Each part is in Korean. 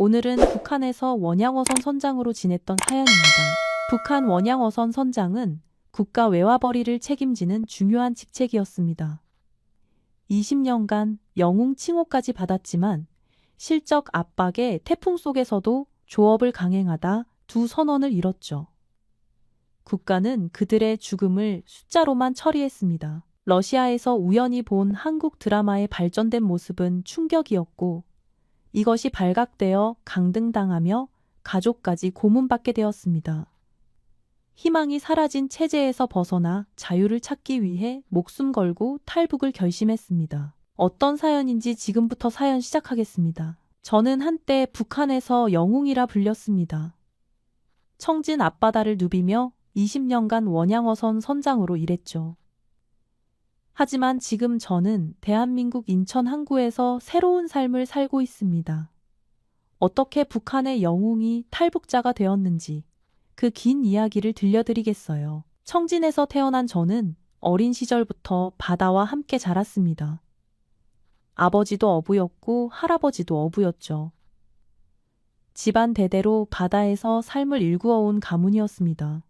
오늘은 북한에서 원양어선 선장으로 지냈던 사연입니다. 북한 원양어선 선장은 국가 외화벌이를 책임지는 중요한 직책이었습니다. 20년간 영웅 칭호까지 받았지만 실적 압박에 태풍 속에서도 조업을 강행하다 두 선원을 잃었죠. 국가는 그들의 죽음을 숫자로만 처리했습니다. 러시아에서 우연히 본 한국 드라마의 발전된 모습은 충격이었고 이것이 발각되어 강등당하며 가족까지 고문받게 되었습니다. 희망이 사라진 체제에서 벗어나 자유를 찾기 위해 목숨 걸고 탈북을 결심했습니다. 어떤 사연인지 지금부터 사연 시작하겠습니다. 저는 한때 북한에서 영웅이라 불렸습니다. 청진 앞바다를 누비며 20년간 원양어선 선장으로 일했죠. 하지만 지금 저는 대한민국 인천 항구에서 새로운 삶을 살고 있습니다. 어떻게 북한의 영웅이 탈북자가 되었는지 그 긴 이야기를 들려드리겠어요. 청진에서 태어난 저는 어린 시절부터 바다와 함께 자랐습니다. 아버지도 어부였고 할아버지도 어부였죠. 집안 대대로 바다에서 삶을 일구어온 가문이었습니다.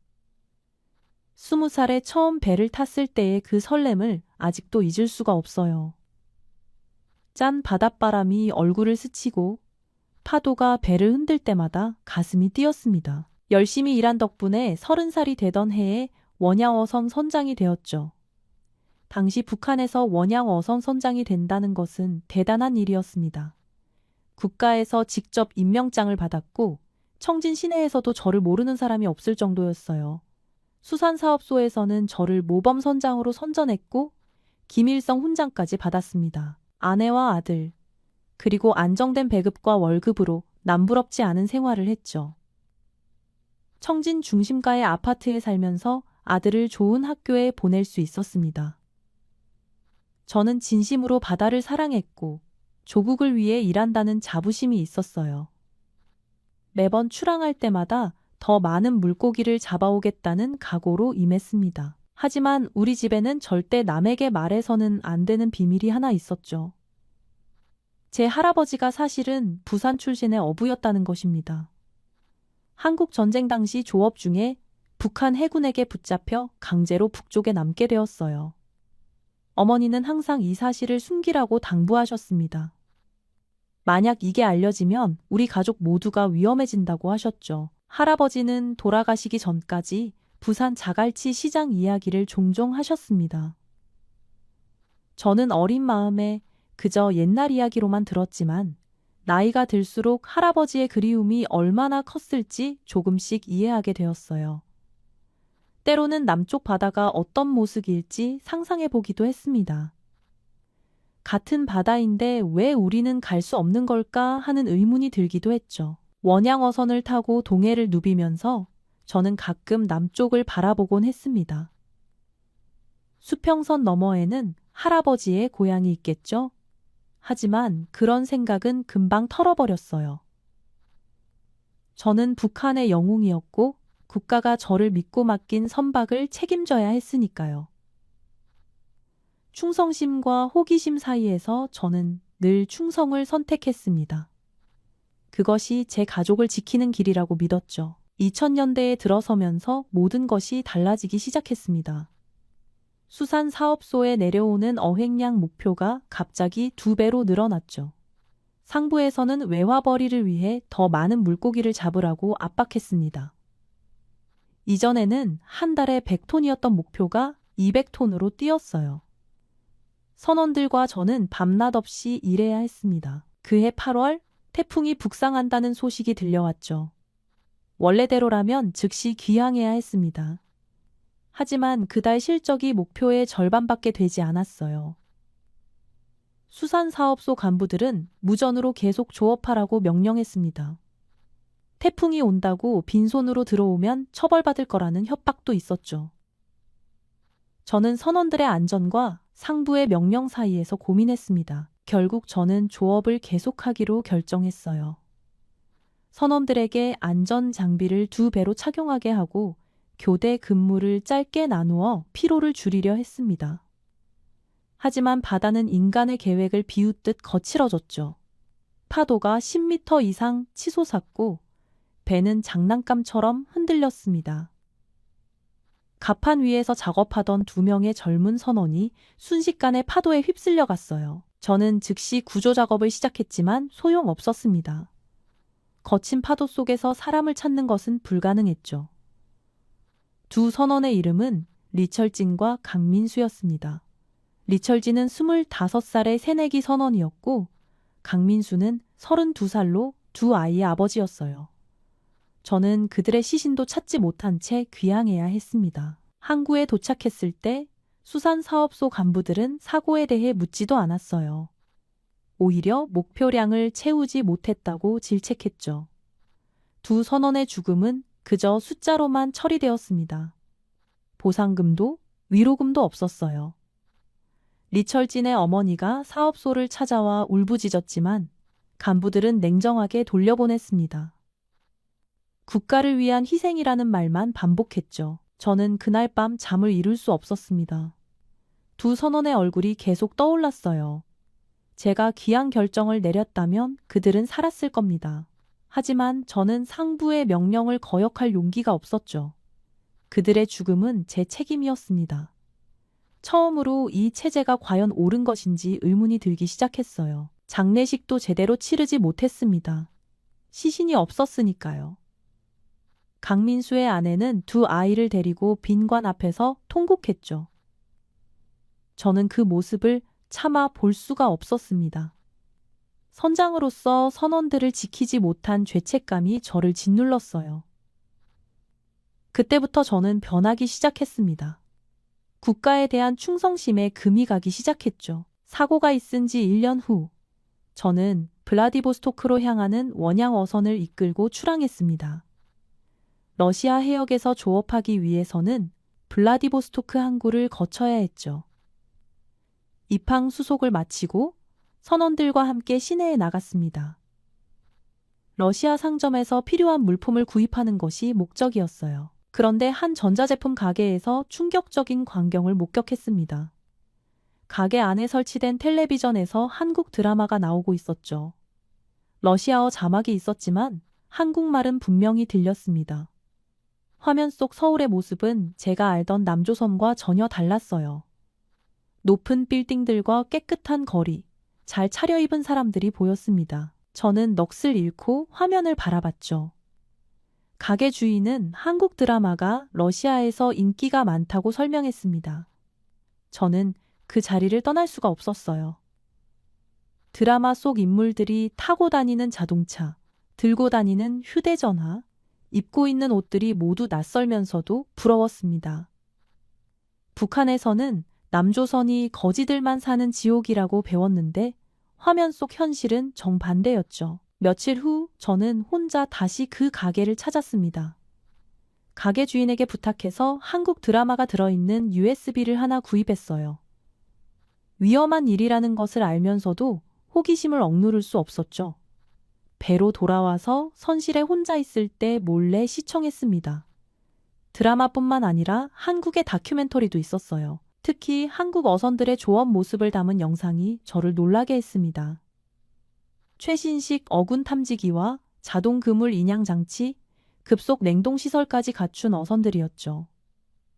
20살에 처음 배를 탔을 때의 그 설렘을 아직도 잊을 수가 없어요. 짠 바닷바람이 얼굴을 스치고 파도가 배를 흔들 때마다 가슴이 뛰었습니다. 열심히 일한 덕분에 30살이 되던 해에 원양어선 선장이 되었죠. 당시 북한에서 원양어선 선장이 된다는 것은 대단한 일이었습니다. 국가에서 직접 임명장을 받았고 청진 시내에서도 저를 모르는 사람이 없을 정도였어요. 수산사업소에서는 저를 모범선장으로 선전했고 김일성 훈장까지 받았습니다. 아내와 아들, 그리고 안정된 배급과 월급으로 남부럽지 않은 생활을 했죠. 청진 중심가의 아파트에 살면서 아들을 좋은 학교에 보낼 수 있었습니다. 저는 진심으로 바다를 사랑했고 조국을 위해 일한다는 자부심이 있었어요. 매번 출항할 때마다 더 많은 물고기를 잡아오겠다는 각오로 임했습니다. 하지만 우리 집에는 절대 남에게 말해서는 안 되는 비밀이 하나 있었죠. 제 할아버지가 사실은 부산 출신의 어부였다는 것입니다. 한국 전쟁 당시 조업 중에 북한 해군에게 붙잡혀 강제로 북쪽에 남게 되었어요. 어머니는 항상 이 사실을 숨기라고 당부하셨습니다. 만약 이게 알려지면 우리 가족 모두가 위험해진다고 하셨죠. 할아버지는 돌아가시기 전까지 부산 자갈치 시장 이야기를 종종 하셨습니다. 저는 어린 마음에 그저 옛날 이야기로만 들었지만 나이가 들수록 할아버지의 그리움이 얼마나 컸을지 조금씩 이해하게 되었어요. 때로는 남쪽 바다가 어떤 모습일지 상상해 보기도 했습니다. 같은 바다인데 왜 우리는 갈 수 없는 걸까 하는 의문이 들기도 했죠. 원양어선을 타고 동해를 누비면서 저는 가끔 남쪽을 바라보곤 했습니다. 수평선 너머에는 할아버지의 고향이 있겠죠? 하지만 그런 생각은 금방 털어버렸어요. 저는 북한의 영웅이었고 국가가 저를 믿고 맡긴 선박을 책임져야 했으니까요. 충성심과 호기심 사이에서 저는 늘 충성을 선택했습니다. 그것이 제 가족을 지키는 길이라고 믿었죠. 2000년대에 들어서면서 모든 것이 달라지기 시작했습니다. 수산 사업소에 내려오는 어획량 목표가 갑자기 2배로 늘어났죠. 상부에서는 외화벌이를 위해 더 많은 물고기를 잡으라고 압박했습니다. 이전에는 한 달에 100톤이었던 목표가 200톤으로 뛰었어요. 선원들과 저는 밤낮 없이 일해야 했습니다. 그해 8월 태풍이 북상한다는 소식이 들려왔죠. 원래대로라면 즉시 귀향해야 했습니다. 하지만 그달 실적이 목표의 절반밖에 되지 않았어요. 수산사업소 간부들은 무전으로 계속 조업하라고 명령했습니다. 태풍이 온다고 빈손으로 들어오면 처벌받을 거라는 협박도 있었죠. 저는 선원들의 안전과 상부의 명령 사이에서 고민했습니다. 결국 저는 조업을 계속하기로 결정했어요. 선원들에게 안전 장비를 2배로 착용하게 하고 교대 근무를 짧게 나누어 피로를 줄이려 했습니다. 하지만 바다는 인간의 계획을 비웃듯 거칠어졌죠. 파도가 10m 이상 치솟았고 배는 장난감처럼 흔들렸습니다. 갑판 위에서 작업하던 2명의 젊은 선원이 순식간에 파도에 휩쓸려 갔어요. 저는 즉시 구조 작업을 시작했지만 소용없었습니다. 거친 파도 속에서 사람을 찾는 것은 불가능했죠. 두 선원의 이름은 리철진과 강민수였습니다. 리철진은 25살의 새내기 선원이었고 강민수는 32살로 두 아이의 아버지였어요. 저는 그들의 시신도 찾지 못한 채 귀향해야 했습니다. 항구에 도착했을 때 수산사업소 간부들은 사고에 대해 묻지도 않았어요. 오히려 목표량을 채우지 못했다고 질책했죠. 두 선원의 죽음은 그저 숫자로만 처리되었습니다. 보상금도 위로금도 없었어요. 리철진의 어머니가 사업소를 찾아와 울부짖었지만 간부들은 냉정하게 돌려보냈습니다. 국가를 위한 희생이라는 말만 반복했죠. 저는 그날 밤 잠을 이룰 수 없었습니다. 두 선원의 얼굴이 계속 떠올랐어요. 제가 귀향 결정을 내렸다면 그들은 살았을 겁니다. 하지만 저는 상부의 명령을 거역할 용기가 없었죠. 그들의 죽음은 제 책임이었습니다. 처음으로 이 체제가 과연 옳은 것인지 의문이 들기 시작했어요. 장례식도 제대로 치르지 못했습니다. 시신이 없었으니까요. 강민수의 아내는 두 아이를 데리고 빈관 앞에서 통곡했죠. 저는 그 모습을 차마 볼 수가 없었습니다. 선장으로서 선원들을 지키지 못한 죄책감이 저를 짓눌렀어요. 그때부터 저는 변하기 시작했습니다. 국가에 대한 충성심에 금이 가기 시작했죠. 사고가 있은 지 1년 후, 저는 블라디보스토크로 향하는 원양 어선을 이끌고 출항했습니다. 러시아 해역에서 조업하기 위해서는 블라디보스토크 항구를 거쳐야 했죠. 입항 수속을 마치고 선원들과 함께 시내에 나갔습니다. 러시아 상점에서 필요한 물품을 구입하는 것이 목적이었어요. 그런데 한 전자제품 가게에서 충격적인 광경을 목격했습니다. 가게 안에 설치된 텔레비전에서 한국 드라마가 나오고 있었죠. 러시아어 자막이 있었지만 한국말은 분명히 들렸습니다. 화면 속 서울의 모습은 제가 알던 남조선과 전혀 달랐어요. 높은 빌딩들과 깨끗한 거리, 잘 차려입은 사람들이 보였습니다. 저는 넋을 잃고 화면을 바라봤죠. 가게 주인은 한국 드라마가 러시아에서 인기가 많다고 설명했습니다. 저는 그 자리를 떠날 수가 없었어요. 드라마 속 인물들이 타고 다니는 자동차, 들고 다니는 휴대전화, 입고 있는 옷들이 모두 낯설면서도 부러웠습니다. 북한에서는 남조선이 거지들만 사는 지옥이라고 배웠는데 화면 속 현실은 정반대였죠. 며칠 후 저는 혼자 다시 그 가게를 찾았습니다. 가게 주인에게 부탁해서 한국 드라마가 들어있는 USB를 하나 구입했어요. 위험한 일이라는 것을 알면서도 호기심을 억누를 수 없었죠. 배로 돌아와서 선실에 혼자 있을 때 몰래 시청했습니다. 드라마뿐만 아니라 한국의 다큐멘터리도 있었어요. 특히 한국 어선들의 조업 모습을 담은 영상이 저를 놀라게 했습니다. 최신식 어군 탐지기와 자동 그물 인양 장치, 급속 냉동 시설까지 갖춘 어선들이었죠.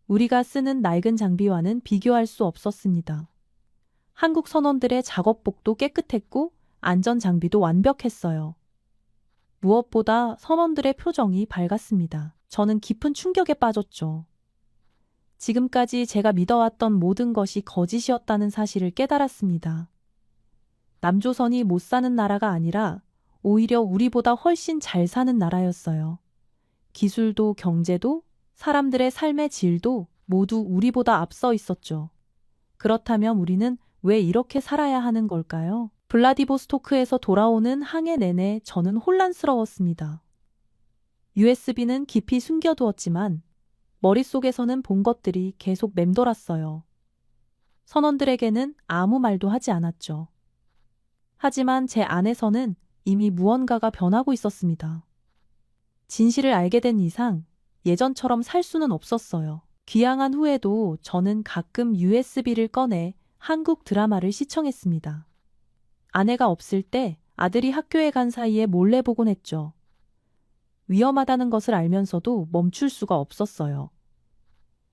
우리가 쓰는 낡은 장비와는 비교할 수 없었습니다. 한국 선원들의 작업복도 깨끗했고 안전 장비도 완벽했어요. 무엇보다 선원들의 표정이 밝았습니다. 저는 깊은 충격에 빠졌죠. 지금까지 제가 믿어왔던 모든 것이 거짓이었다는 사실을 깨달았습니다. 남조선이 못 사는 나라가 아니라 오히려 우리보다 훨씬 잘 사는 나라였어요. 기술도 경제도 사람들의 삶의 질도 모두 우리보다 앞서 있었죠. 그렇다면 우리는 왜 이렇게 살아야 하는 걸까요? 블라디보스토크에서 돌아오는 항해 내내 저는 혼란스러웠습니다. USB는 깊이 숨겨두었지만 머릿속에서는 본 것들이 계속 맴돌았어요. 선원들에게는 아무 말도 하지 않았죠. 하지만 제 안에서는 이미 무언가가 변하고 있었습니다. 진실을 알게 된 이상 예전처럼 살 수는 없었어요. 귀향한 후에도 저는 가끔 USB를 꺼내 한국 드라마를 시청했습니다. 아내가 없을 때 아들이 학교에 간 사이에 몰래 보곤 했죠. 위험하다는 것을 알면서도 멈출 수가 없었어요.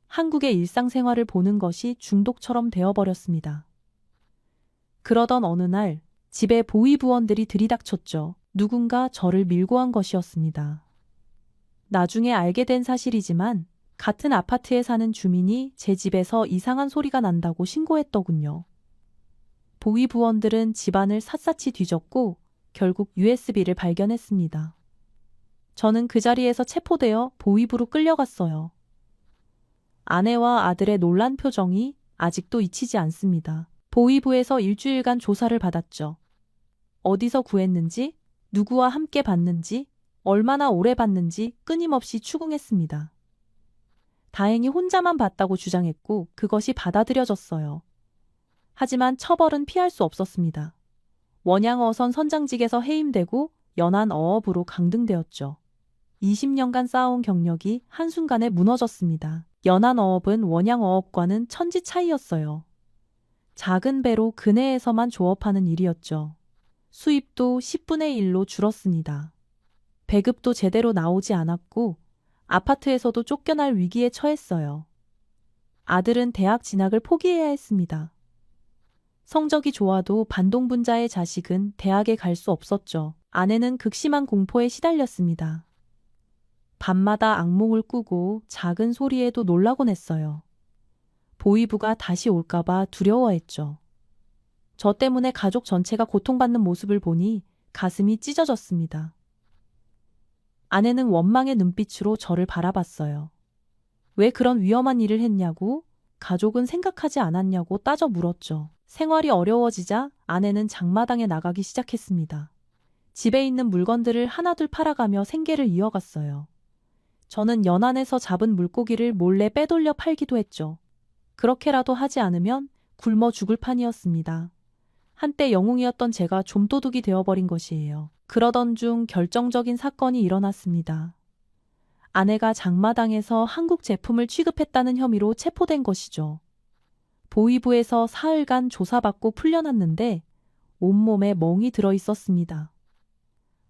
한국의 일상생활을 보는 것이 중독처럼 되어버렸습니다. 그러던 어느 날 집에 보위부원들이 들이닥쳤죠. 누군가 저를 밀고 한 것이었습니다. 나중에 알게 된 사실이지만 같은 아파트에 사는 주민이 제 집에서 이상한 소리가 난다고 신고했더군요. 보위부원들은 집안을 샅샅이 뒤졌고 결국 USB를 발견했습니다. 저는 그 자리에서 체포되어 보위부로 끌려갔어요. 아내와 아들의 놀란 표정이 아직도 잊히지 않습니다. 보위부에서 일주일간 조사를 받았죠. 어디서 구했는지, 누구와 함께 봤는지, 얼마나 오래 봤는지 끊임없이 추궁했습니다. 다행히 혼자만 봤다고 주장했고 그것이 받아들여졌어요. 하지만 처벌은 피할 수 없었습니다. 원양어선 선장직에서 해임되고 연안어업으로 강등되었죠. 20년간 쌓아온 경력이 한순간에 무너졌습니다. 연안어업은 원양어업과는 천지 차이였어요. 작은 배로 근해에서만 조업하는 일이었죠. 수입도 10분의 1로 줄었습니다. 배급도 제대로 나오지 않았고 아파트에서도 쫓겨날 위기에 처했어요. 아들은 대학 진학을 포기해야 했습니다. 성적이 좋아도 반동분자의 자식은 대학에 갈 수 없었죠. 아내는 극심한 공포에 시달렸습니다. 밤마다 악몽을 꾸고 작은 소리에도 놀라곤 했어요. 보위부가 다시 올까봐 두려워했죠. 저 때문에 가족 전체가 고통받는 모습을 보니 가슴이 찢어졌습니다. 아내는 원망의 눈빛으로 저를 바라봤어요. 왜 그런 위험한 일을 했냐고, 가족은 생각하지 않았냐고 따져 물었죠. 생활이 어려워지자 아내는 장마당에 나가기 시작했습니다. 집에 있는 물건들을 하나둘 팔아가며 생계를 이어갔어요. 저는 연안에서 잡은 물고기를 몰래 빼돌려 팔기도 했죠. 그렇게라도 하지 않으면 굶어 죽을 판이었습니다. 한때 영웅이었던 제가 좀도둑이 되어버린 것이에요. 그러던 중 결정적인 사건이 일어났습니다. 아내가 장마당에서 한국 제품을 취급했다는 혐의로 체포된 것이죠. 보위부에서 사흘간 조사받고 풀려났는데 온몸에 멍이 들어 있었습니다.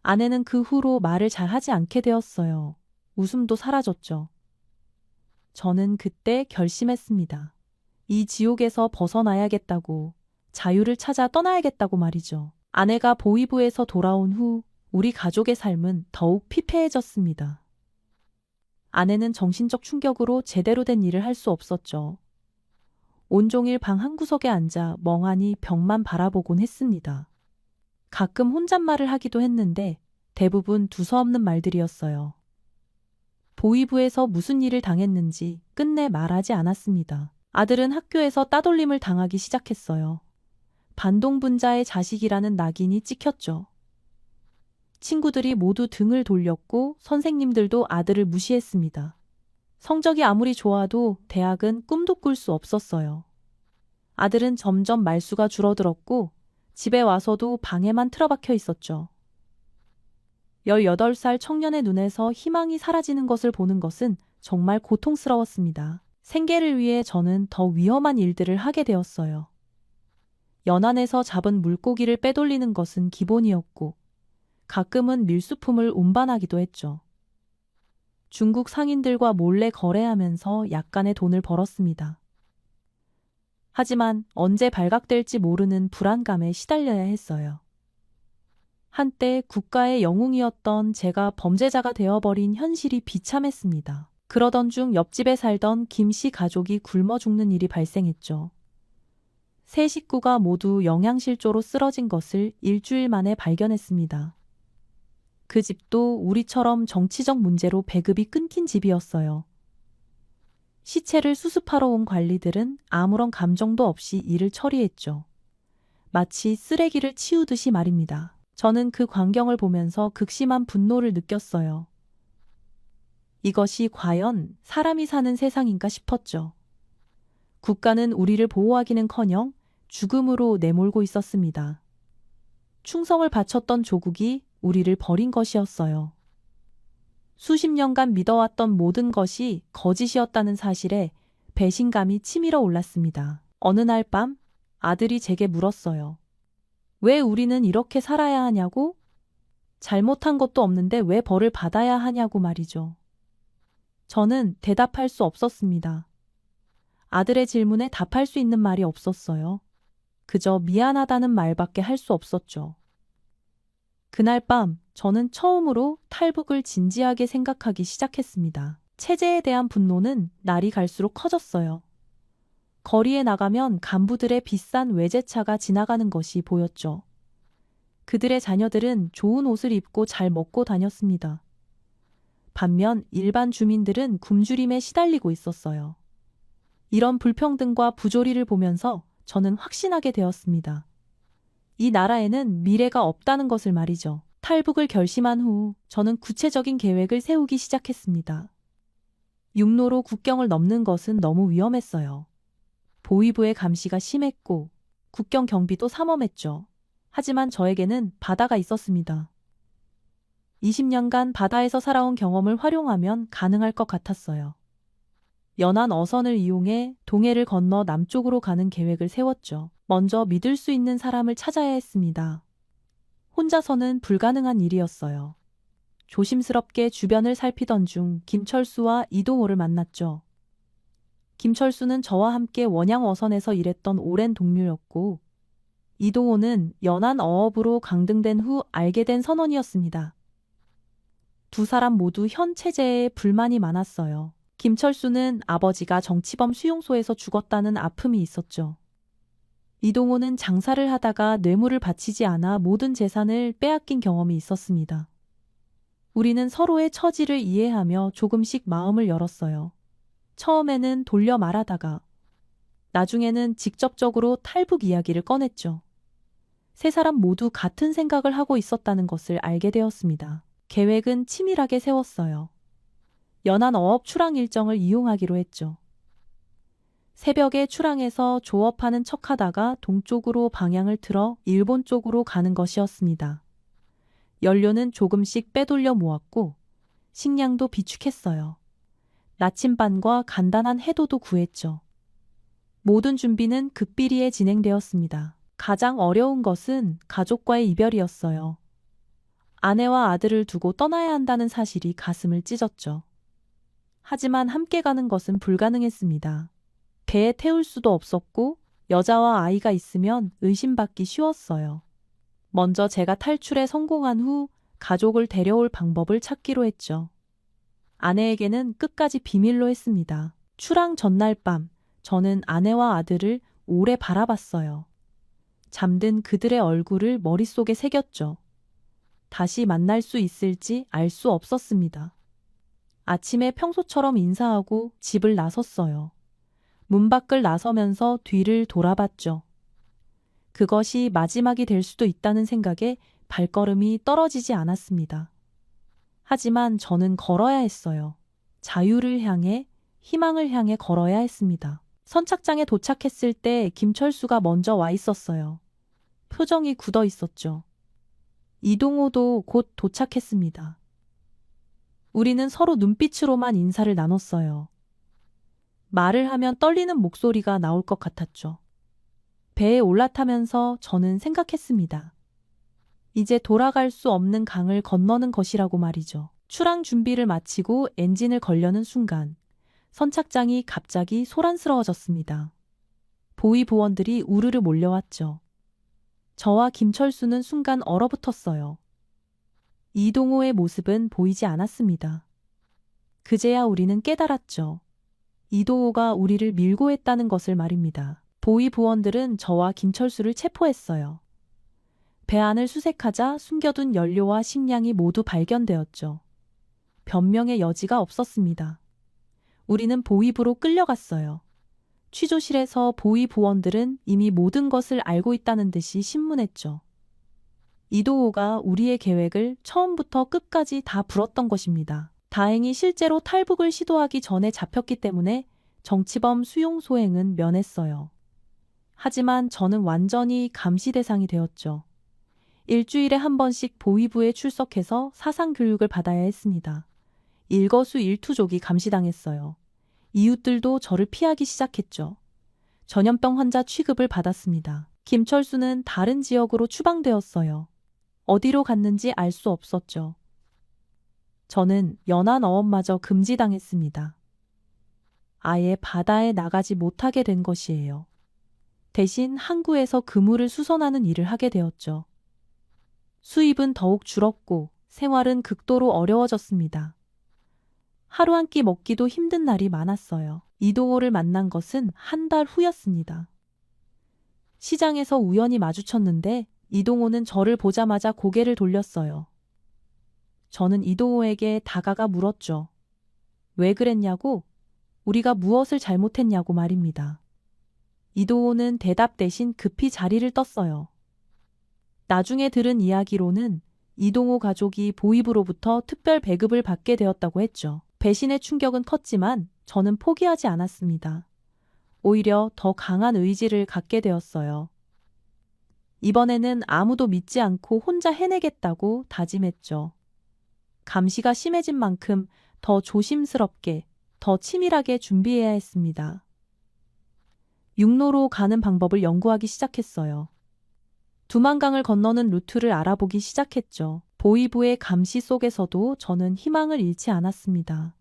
아내는 그 후로 말을 잘 하지 않게 되었어요. 웃음도 사라졌죠. 저는 그때 결심했습니다. 이 지옥에서 벗어나야겠다고, 자유를 찾아 떠나야겠다고 말이죠. 아내가 보위부에서 돌아온 후 우리 가족의 삶은 더욱 피폐해졌습니다. 아내는 정신적 충격으로 제대로 된 일을 할 수 없었죠. 온종일 방 한구석에 앉아 멍하니 벽만 바라보곤 했습니다. 가끔 혼잣말을 하기도 했는데 대부분 두서없는 말들이었어요. 보위부에서 무슨 일을 당했는지 끝내 말하지 않았습니다. 아들은 학교에서 따돌림을 당하기 시작했어요. 반동분자의 자식이라는 낙인이 찍혔죠. 친구들이 모두 등을 돌렸고 선생님들도 아들을 무시했습니다. 성적이 아무리 좋아도 대학은 꿈도 꿀 수 없었어요. 아들은 점점 말수가 줄어들었고 집에 와서도 방에만 틀어박혀 있었죠. 18살 청년의 눈에서 희망이 사라지는 것을 보는 것은 정말 고통스러웠습니다. 생계를 위해 저는 더 위험한 일들을 하게 되었어요. 연안에서 잡은 물고기를 빼돌리는 것은 기본이었고 가끔은 밀수품을 운반하기도 했죠. 중국 상인들과 몰래 거래하면서 약간의 돈을 벌었습니다. 하지만 언제 발각될지 모르는 불안감에 시달려야 했어요. 한때 국가의 영웅이었던 제가 범죄자가 되어버린 현실이 비참했습니다. 그러던 중 옆집에 살던 김 씨 가족이 굶어 죽는 일이 발생했죠. 세 식구가 모두 영양실조로 쓰러진 것을 일주일 만에 발견했습니다. 그 집도 우리처럼 정치적 문제로 배급이 끊긴 집이었어요. 시체를 수습하러 온 관리들은 아무런 감정도 없이 일을 처리했죠. 마치 쓰레기를 치우듯이 말입니다. 저는 그 광경을 보면서 극심한 분노를 느꼈어요. 이것이 과연 사람이 사는 세상인가 싶었죠. 국가는 우리를 보호하기는커녕 죽음으로 내몰고 있었습니다. 충성을 바쳤던 조국이 우리를 버린 것이었어요. 수십 년간 믿어왔던 모든 것이 거짓이었다는 사실에 배신감이 치밀어 올랐습니다. 어느 날 밤 아들이 제게 물었어요. 왜 우리는 이렇게 살아야 하냐고? 잘못한 것도 없는데 왜 벌을 받아야 하냐고 말이죠. 저는 대답할 수 없었습니다. 아들의 질문에 답할 수 있는 말이 없었어요. 그저 미안하다는 말밖에 할 수 없었죠. 그날 밤 저는 처음으로 탈북을 진지하게 생각하기 시작했습니다. 체제에 대한 분노는 날이 갈수록 커졌어요. 거리에 나가면 간부들의 비싼 외제차가 지나가는 것이 보였죠. 그들의 자녀들은 좋은 옷을 입고 잘 먹고 다녔습니다. 반면 일반 주민들은 굶주림에 시달리고 있었어요. 이런 불평등과 부조리를 보면서 저는 확신하게 되었습니다. 이 나라에는 미래가 없다는 것을 말이죠. 탈북을 결심한 후 저는 구체적인 계획을 세우기 시작했습니다. 육로로 국경을 넘는 것은 너무 위험했어요. 보위부의 감시가 심했고 국경 경비도 삼엄했죠. 하지만 저에게는 바다가 있었습니다. 20년간 바다에서 살아온 경험을 활용하면 가능할 것 같았어요. 연안 어선을 이용해 동해를 건너 남쪽으로 가는 계획을 세웠죠. 먼저 믿을 수 있는 사람을 찾아야 했습니다. 혼자서는 불가능한 일이었어요. 조심스럽게 주변을 살피던 중 김철수와 이동호를 만났죠. 김철수는 저와 함께 원양 어선에서 일했던 오랜 동료였고 이동호는 연안 어업으로 강등된 후 알게 된 선원이었습니다. 두 사람 모두 현 체제에 불만이 많았어요. 김철수는 아버지가 정치범 수용소에서 죽었다는 아픔이 있었죠. 이동호는 장사를 하다가 뇌물을 바치지 않아 모든 재산을 빼앗긴 경험이 있었습니다. 우리는 서로의 처지를 이해하며 조금씩 마음을 열었어요. 처음에는 돌려 말하다가 나중에는 직접적으로 탈북 이야기를 꺼냈죠. 세 사람 모두 같은 생각을 하고 있었다는 것을 알게 되었습니다. 계획은 치밀하게 세웠어요. 연안 어업 출항 일정을 이용하기로 했죠. 새벽에 출항해서 조업하는 척하다가 동쪽으로 방향을 틀어 일본 쪽으로 가는 것이었습니다. 연료는 조금씩 빼돌려 모았고 식량도 비축했어요. 나침반과 간단한 해도도 구했죠. 모든 준비는 극비리에 진행되었습니다. 가장 어려운 것은 가족과의 이별이었어요. 아내와 아들을 두고 떠나야 한다는 사실이 가슴을 찢었죠. 하지만 함께 가는 것은 불가능했습니다. 배에 태울 수도 없었고 여자와 아이가 있으면 의심받기 쉬웠어요. 먼저 제가 탈출에 성공한 후 가족을 데려올 방법을 찾기로 했죠. 아내에게는 끝까지 비밀로 했습니다. 출항 전날 밤 저는 아내와 아들을 오래 바라봤어요. 잠든 그들의 얼굴을 머릿속에 새겼죠. 다시 만날 수 있을지 알 수 없었습니다. 아침에 평소처럼 인사하고 집을 나섰어요. 문 밖을 나서면서 뒤를 돌아봤죠. 그것이 마지막이 될 수도 있다는 생각에 발걸음이 떨어지지 않았습니다. 하지만 저는 걸어야 했어요. 자유를 향해, 희망을 향해 걸어야 했습니다. 선착장에 도착했을 때 김철수가 먼저 와 있었어요. 표정이 굳어 있었죠. 이동호도 곧 도착했습니다. 우리는 서로 눈빛으로만 인사를 나눴어요. 말을 하면 떨리는 목소리가 나올 것 같았죠. 배에 올라타면서 저는 생각했습니다. 이제 돌아갈 수 없는 강을 건너는 것이라고 말이죠. 출항 준비를 마치고 엔진을 걸려는 순간 선착장이 갑자기 소란스러워졌습니다. 보위부원들이 우르르 몰려왔죠. 저와 김철수는 순간 얼어붙었어요. 이동호의 모습은 보이지 않았습니다. 그제야 우리는 깨달았죠. 이동호가 우리를 밀고 했다는 것을 말입니다. 보위부원들은 저와 김철수를 체포했어요. 배 안을 수색하자 숨겨둔 연료와 식량이 모두 발견되었죠. 변명의 여지가 없었습니다. 우리는 보위부로 끌려갔어요. 취조실에서 보위부원들은 이미 모든 것을 알고 있다는 듯이 신문했죠. 이동호가 우리의 계획을 처음부터 끝까지 다 불었던 것입니다. 다행히 실제로 탈북을 시도하기 전에 잡혔기 때문에 정치범 수용 소행은 면했어요. 하지만 저는 완전히 감시 대상이 되었죠. 일주일에 한 번씩 보위부에 출석해서 사상교육을 받아야 했습니다. 일거수일투족이 감시당했어요. 이웃들도 저를 피하기 시작했죠. 전염병 환자 취급을 받았습니다. 김철수는 다른 지역으로 추방되었어요. 어디로 갔는지 알 수 없었죠. 저는 연안 어업마저 금지당했습니다. 아예 바다에 나가지 못하게 된 것이에요. 대신 항구에서 그물을 수선하는 일을 하게 되었죠. 수입은 더욱 줄었고 생활은 극도로 어려워졌습니다. 하루 한 끼 먹기도 힘든 날이 많았어요. 이동호를 만난 것은 한 달 후였습니다. 시장에서 우연히 마주쳤는데 이동호는 저를 보자마자 고개를 돌렸어요. 저는 이동호에게 다가가 물었죠. 왜 그랬냐고? 우리가 무엇을 잘못했냐고 말입니다. 이동호는 대답 대신 급히 자리를 떴어요. 나중에 들은 이야기로는 이동호 가족이 보이부로부터 특별 배급을 받게 되었다고 했죠. 배신의 충격은 컸지만 저는 포기하지 않았습니다. 오히려 더 강한 의지를 갖게 되었어요. 이번에는 아무도 믿지 않고 혼자 해내겠다고 다짐했죠. 감시가 심해진 만큼 더 조심스럽게, 더 치밀하게 준비해야 했습니다. 육로로 가는 방법을 연구하기 시작했어요. 두만강을 건너는 루트를 알아보기 시작했죠. 보이부의 감시 속에서도 저는 희망을 잃지 않았습니다.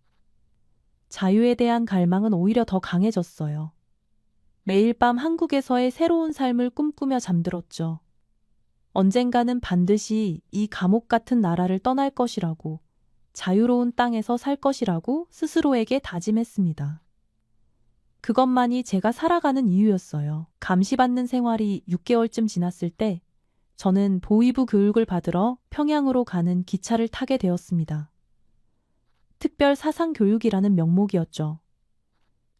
자유에 대한 갈망은 오히려 더 강해졌어요. 매일 밤 한국에서의 새로운 삶을 꿈꾸며 잠들었죠. 언젠가는 반드시 이 감옥 같은 나라를 떠날 것이라고, 자유로운 땅에서 살 것이라고 스스로에게 다짐했습니다. 그것만이 제가 살아가는 이유였어요. 감시받는 생활이 6개월쯤 지났을 때 저는 보위부 교육을 받으러 평양으로 가는 기차를 타게 되었습니다. 특별 사상 교육이라는 명목이었죠.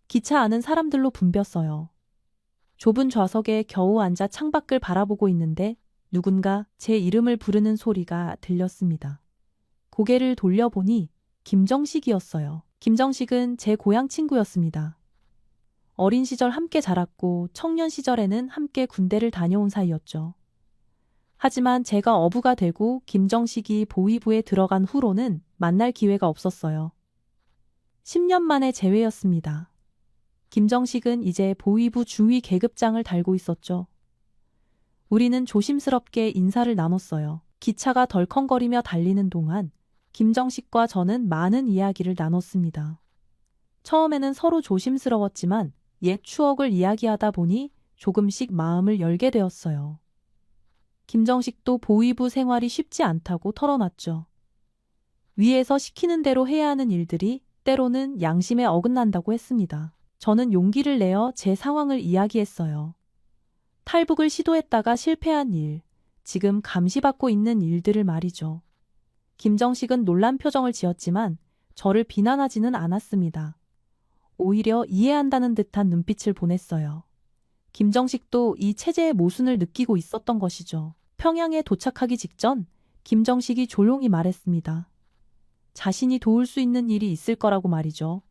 기차 안은 사람들로 붐볐어요. 좁은 좌석에 겨우 앉아 창밖을 바라보고 있는데 누군가 제 이름을 부르는 소리가 들렸습니다. 고개를 돌려보니 김정식이었어요. 김정식은 제 고향 친구였습니다. 어린 시절 함께 자랐고 청년 시절에는 함께 군대를 다녀온 사이였죠. 하지만 제가 어부가 되고 김정식이 보위부에 들어간 후로는 만날 기회가 없었어요. 10년 만에 재회였습니다. 김정식은 이제 보위부 주위 계급장을 달고 있었죠. 우리는 조심스럽게 인사를 나눴어요. 기차가 덜컹거리며 달리는 동안 김정식과 저는 많은 이야기를 나눴습니다. 처음에는 서로 조심스러웠지만 옛 추억을 이야기하다 보니 조금씩 마음을 열게 되었어요. 김정식도 보위부 생활이 쉽지 않다고 털어놨죠. 위에서 시키는 대로 해야 하는 일들이 때로는 양심에 어긋난다고 했습니다. 저는 용기를 내어 제 상황을 이야기했어요. 탈북을 시도했다가 실패한 일, 지금 감시받고 있는 일들을 말이죠. 김정식은 놀란 표정을 지었지만 저를 비난하지는 않았습니다. 오히려 이해한다는 듯한 눈빛을 보냈어요. 김정식도 이 체제의 모순을 느끼고 있었던 것이죠. 평양에 도착하기 직전 김정식이 조용히 말했습니다. 자신이 도울 수 있는 일이 있을 거라고 말이죠.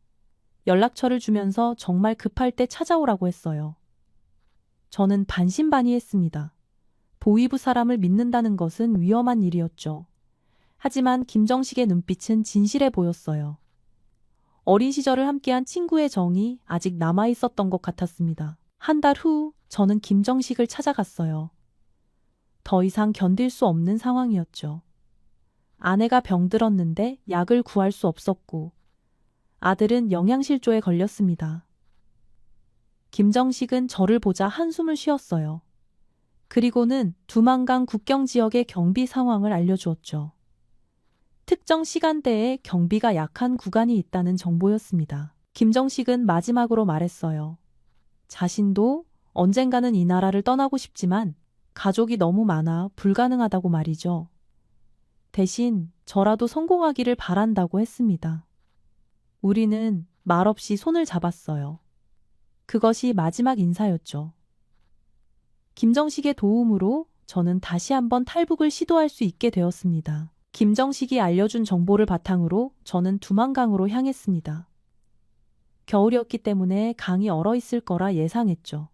연락처를 주면서 정말 급할 때 찾아오라고 했어요. 저는 반신반의했습니다. 보위부 사람을 믿는다는 것은 위험한 일이었죠. 하지만 김정식의 눈빛은 진실해 보였어요. 어린 시절을 함께한 친구의 정이 아직 남아 있었던 것 같았습니다. 한 달 후 저는 김정식을 찾아갔어요. 더 이상 견딜 수 없는 상황이었죠. 아내가 병들었는데 약을 구할 수 없었고 아들은 영양실조에 걸렸습니다. 김정식은 저를 보자 한숨을 쉬었어요. 그리고는 두만강 국경 지역의 경비 상황을 알려주었죠. 특정 시간대에 경비가 약한 구간이 있다는 정보였습니다. 김정식은 마지막으로 말했어요. 자신도 언젠가는 이 나라를 떠나고 싶지만 가족이 너무 많아 불가능하다고 말이죠. 대신 저라도 성공하기를 바란다고 했습니다. 우리는 말없이 손을 잡았어요. 그것이 마지막 인사였죠. 김정식의 도움으로 저는 다시 한번 탈북을 시도할 수 있게 되었습니다. 김정식이 알려준 정보를 바탕으로 저는 두만강으로 향했습니다. 겨울이었기 때문에 강이 얼어 있을 거라 예상했죠.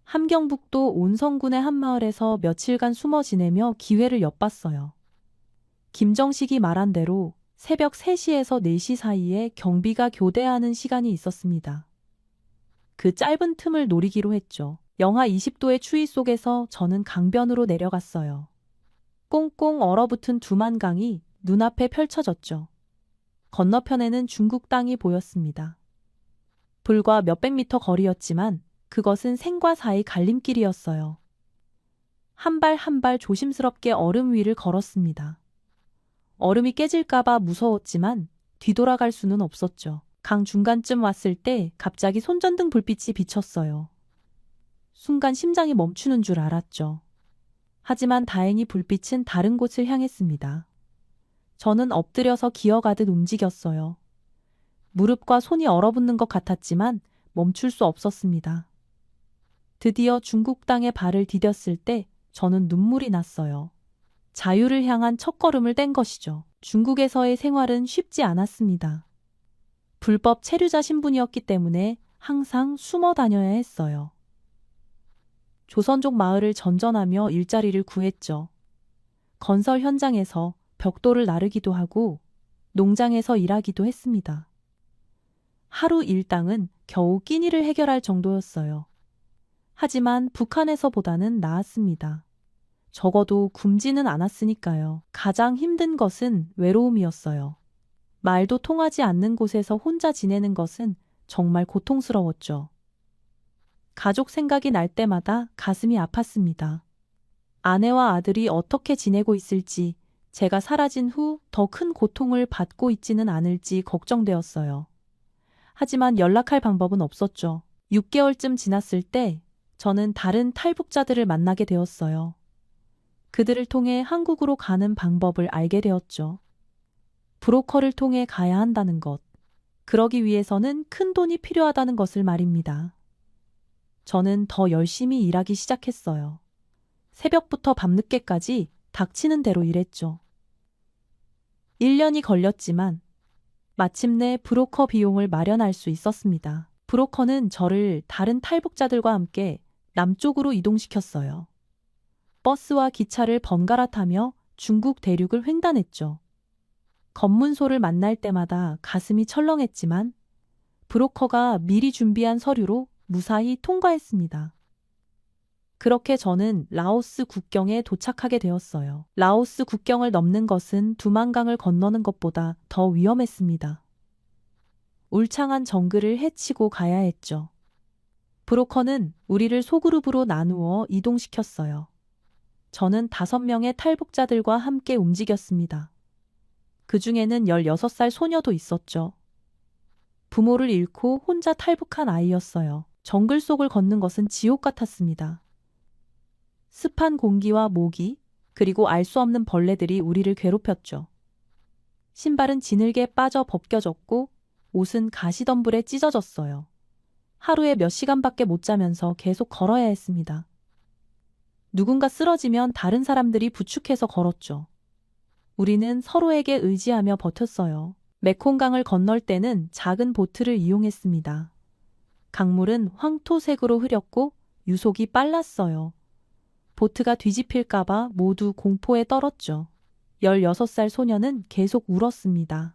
함경북도 온성군의 한 마을에서 며칠간 숨어 지내며 기회를 엿봤어요. 김정식이 말한 대로 새벽 3시에서 4시 사이에 경비가 교대하는 시간이 있었습니다. 그 짧은 틈을 노리기로 했죠. 영하 20도의 추위 속에서 저는 강변으로 내려갔어요. 꽁꽁 얼어붙은 두만강이 눈앞에 펼쳐졌죠. 건너편에는 중국 땅이 보였습니다. 불과 몇백 미터 거리였지만 그것은 생과 사의 갈림길이었어요. 한 발 한 발 조심스럽게 얼음 위를 걸었습니다. 얼음이 깨질까봐 무서웠지만 뒤돌아갈 수는 없었죠. 강 중간쯤 왔을 때 갑자기 손전등 불빛이 비쳤어요. 순간 심장이 멈추는 줄 알았죠. 하지만 다행히 불빛은 다른 곳을 향했습니다. 저는 엎드려서 기어가듯 움직였어요. 무릎과 손이 얼어붙는 것 같았지만 멈출 수 없었습니다. 드디어 중국 땅에 발을 디뎠을 때 저는 눈물이 났어요. 자유를 향한 첫걸음을 뗀 것이죠. 중국에서의 생활은 쉽지 않았습니다. 불법 체류자 신분이었기 때문에 항상 숨어 다녀야 했어요. 조선족 마을을 전전하며 일자리를 구했죠. 건설 현장에서 벽돌을 나르기도 하고 농장에서 일하기도 했습니다. 하루 일당은 겨우 끼니를 해결할 정도였어요. 하지만 북한에서보다는 나았습니다. 적어도 굶지는 않았으니까요. 가장 힘든 것은 외로움이었어요. 말도 통하지 않는 곳에서 혼자 지내는 것은 정말 고통스러웠죠. 가족 생각이 날 때마다 가슴이 아팠습니다. 아내와 아들이 어떻게 지내고 있을지, 제가 사라진 후 더 큰 고통을 받고 있지는 않을지 걱정되었어요. 하지만 연락할 방법은 없었죠. 6개월쯤 지났을 때 저는 다른 탈북자들을 만나게 되었어요. 그들을 통해 한국으로 가는 방법을 알게 되었죠. 브로커를 통해 가야 한다는 것. 그러기 위해서는 큰 돈이 필요하다는 것을 말입니다. 저는 더 열심히 일하기 시작했어요. 새벽부터 밤늦게까지 닥치는 대로 일했죠. 1년이 걸렸지만 마침내 브로커 비용을 마련할 수 있었습니다. 브로커는 저를 다른 탈북자들과 함께 남쪽으로 이동시켰어요. 버스와 기차를 번갈아 타며 중국 대륙을 횡단했죠. 검문소를 만날 때마다 가슴이 철렁했지만 브로커가 미리 준비한 서류로 무사히 통과했습니다. 그렇게 저는 라오스 국경에 도착하게 되었어요. 라오스 국경을 넘는 것은 두만강을 건너는 것보다 더 위험했습니다. 울창한 정글을 헤치고 가야 했죠. 브로커는 우리를 소그룹으로 나누어 이동시켰어요. 저는 5명의 탈북자들과 함께 움직였습니다. 그 중에는 16살 소녀도 있었죠. 부모를 잃고 혼자 탈북한 아이였어요. 정글 속을 걷는 것은 지옥 같았습니다. 습한 공기와 모기, 그리고 알 수 없는 벌레들이 우리를 괴롭혔죠. 신발은 지늘게 빠져 벗겨졌고 옷은 가시덤불에 찢어졌어요. 하루에 몇 시간밖에 못 자면서 계속 걸어야 했습니다. 누군가 쓰러지면 다른 사람들이 부축해서 걸었죠. 우리는 서로에게 의지하며 버텼어요. 메콩강을 건널 때는 작은 보트를 이용했습니다. 강물은 황토색으로 흐렸고 유속이 빨랐어요. 보트가 뒤집힐까봐 모두 공포에 떨었죠. 16살 소녀는 계속 울었습니다.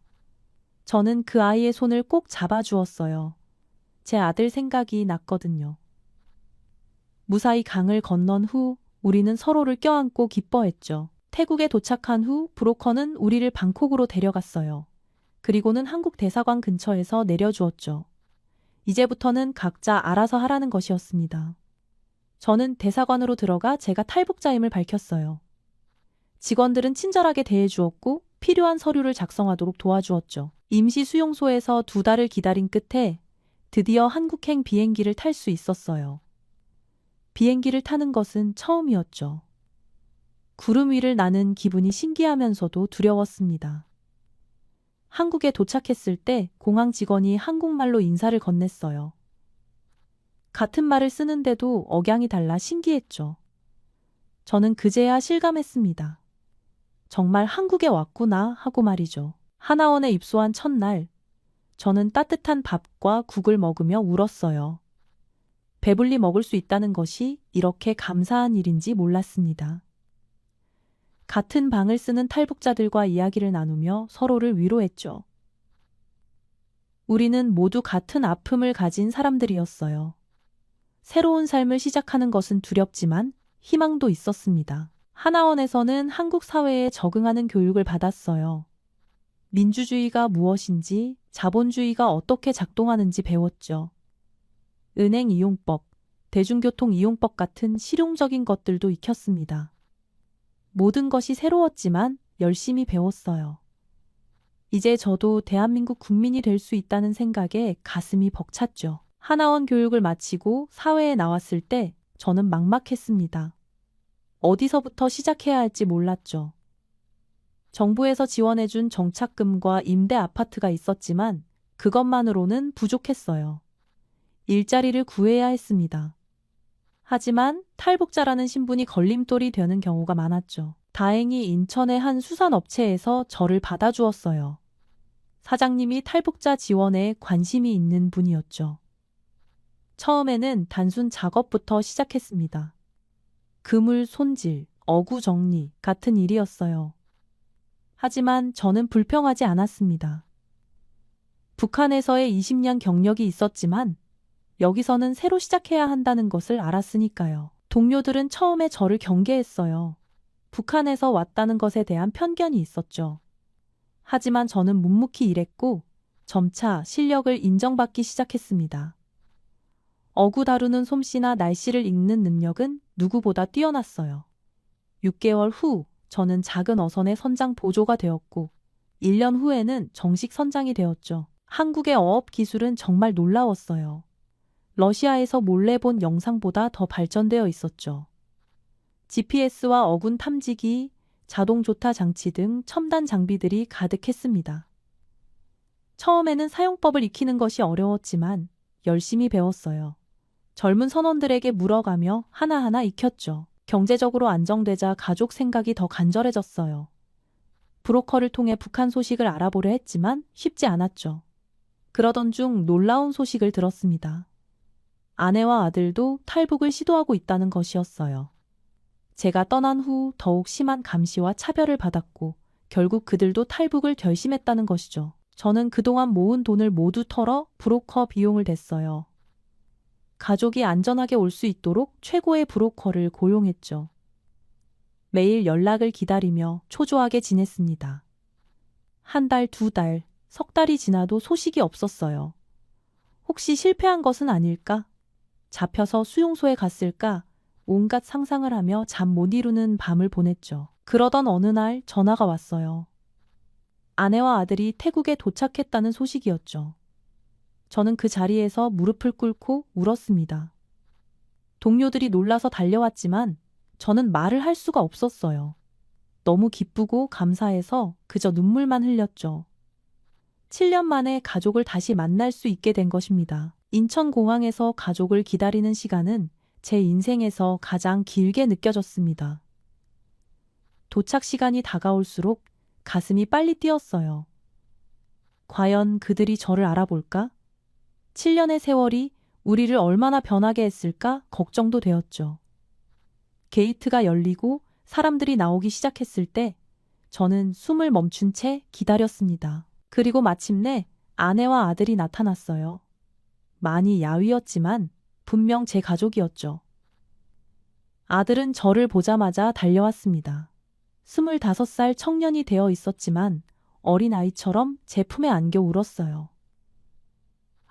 저는 그 아이의 손을 꼭 잡아주었어요. 제 아들 생각이 났거든요. 무사히 강을 건넌 후 우리는 서로를 껴안고 기뻐했죠. 태국에 도착한 후 브로커는 우리를 방콕으로 데려갔어요. 그리고는 한국 대사관 근처에서 내려주었죠. 이제부터는 각자 알아서 하라는 것이었습니다. 저는 대사관으로 들어가 제가 탈북자임을 밝혔어요. 직원들은 친절하게 대해주었고 필요한 서류를 작성하도록 도와주었죠. 임시 수용소에서 2달을 기다린 끝에 드디어 한국행 비행기를 탈 수 있었어요. 비행기를 타는 것은 처음이었죠. 구름 위를 나는 기분이 신기하면서도 두려웠습니다. 한국에 도착했을 때 공항 직원이 한국말로 인사를 건넸어요. 같은 말을 쓰는데도 억양이 달라 신기했죠. 저는 그제야 실감했습니다. 정말 한국에 왔구나 하고 말이죠. 하나원에 입소한 첫날, 저는 따뜻한 밥과 국을 먹으며 울었어요. 배불리 먹을 수 있다는 것이 이렇게 감사한 일인지 몰랐습니다. 같은 방을 쓰는 탈북자들과 이야기를 나누며 서로를 위로했죠. 우리는 모두 같은 아픔을 가진 사람들이었어요. 새로운 삶을 시작하는 것은 두렵지만 희망도 있었습니다. 하나원에서는 한국 사회에 적응하는 교육을 받았어요. 민주주의가 무엇인지, 자본주의가 어떻게 작동하는지 배웠죠. 은행 이용법, 대중교통 이용법 같은 실용적인 것들도 익혔습니다. 모든 것이 새로웠지만 열심히 배웠어요. 이제 저도 대한민국 국민이 될 수 있다는 생각에 가슴이 벅찼죠. 하나원 교육을 마치고 사회에 나왔을 때 저는 막막했습니다. 어디서부터 시작해야 할지 몰랐죠. 정부에서 지원해준 정착금과 임대 아파트가 있었지만 그것만으로는 부족했어요. 일자리를 구해야 했습니다. 하지만 탈북자라는 신분이 걸림돌이 되는 경우가 많았죠. 다행히 인천의 한 수산업체에서 저를 받아주었어요. 사장님이 탈북자 지원에 관심이 있는 분이었죠. 처음에는 단순 작업부터 시작했습니다. 그물 손질, 어구 정리 같은 일이었어요. 하지만 저는 불평하지 않았습니다. 북한에서의 20년 경력이 있었지만 여기서는 새로 시작해야 한다는 것을 알았으니까요. 동료들은 처음에 저를 경계했어요. 북한에서 왔다는 것에 대한 편견이 있었죠. 하지만 저는 묵묵히 일했고 점차 실력을 인정받기 시작했습니다. 어구 다루는 솜씨나 날씨를 읽는 능력은 누구보다 뛰어났어요. 6개월 후 저는 작은 어선의 선장 보조가 되었고 1년 후에는 정식 선장이 되었죠. 한국의 어업 기술은 정말 놀라웠어요. 러시아에서 몰래 본 영상보다 더 발전되어 있었죠. GPS와 어군 탐지기, 자동 조타 장치 등 첨단 장비들이 가득했습니다. 처음에는 사용법을 익히는 것이 어려웠지만 열심히 배웠어요. 젊은 선원들에게 물어가며 하나하나 익혔죠. 경제적으로 안정되자 가족 생각이 더 간절해졌어요. 브로커를 통해 북한 소식을 알아보려 했지만 쉽지 않았죠. 그러던 중 놀라운 소식을 들었습니다. 아내와 아들도 탈북을 시도하고 있다는 것이었어요. 제가 떠난 후 더욱 심한 감시와 차별을 받았고 결국 그들도 탈북을 결심했다는 것이죠. 저는 그동안 모은 돈을 모두 털어 브로커 비용을 댔어요. 가족이 안전하게 올 수 있도록 최고의 브로커를 고용했죠. 매일 연락을 기다리며 초조하게 지냈습니다. 한 달, 두 달, 석 달이 지나도 소식이 없었어요. 혹시 실패한 것은 아닐까? 잡혀서 수용소에 갔을까? 온갖 상상을 하며 잠 못 이루는 밤을 보냈죠. 그러던 어느 날 전화가 왔어요. 아내와 아들이 태국에 도착했다는 소식이었죠. 저는 그 자리에서 무릎을 꿇고 울었습니다. 동료들이 놀라서 달려왔지만 저는 말을 할 수가 없었어요. 너무 기쁘고 감사해서 그저 눈물만 흘렸죠. 7년 만에 가족을 다시 만날 수 있게 된 것입니다. 인천공항에서 가족을 기다리는 시간은 제 인생에서 가장 길게 느껴졌습니다. 도착 시간이 다가올수록 가슴이 빨리 뛰었어요. 과연 그들이 저를 알아볼까? 7년의 세월이 우리를 얼마나 변하게 했을까 걱정도 되었죠. 게이트가 열리고 사람들이 나오기 시작했을 때 저는 숨을 멈춘 채 기다렸습니다. 그리고 마침내 아내와 아들이 나타났어요. 많이 야위었지만 분명 제 가족이었죠. 아들은 저를 보자마자 달려왔습니다. 25살 청년이 되어 있었지만 어린아이처럼 제 품에 안겨 울었어요.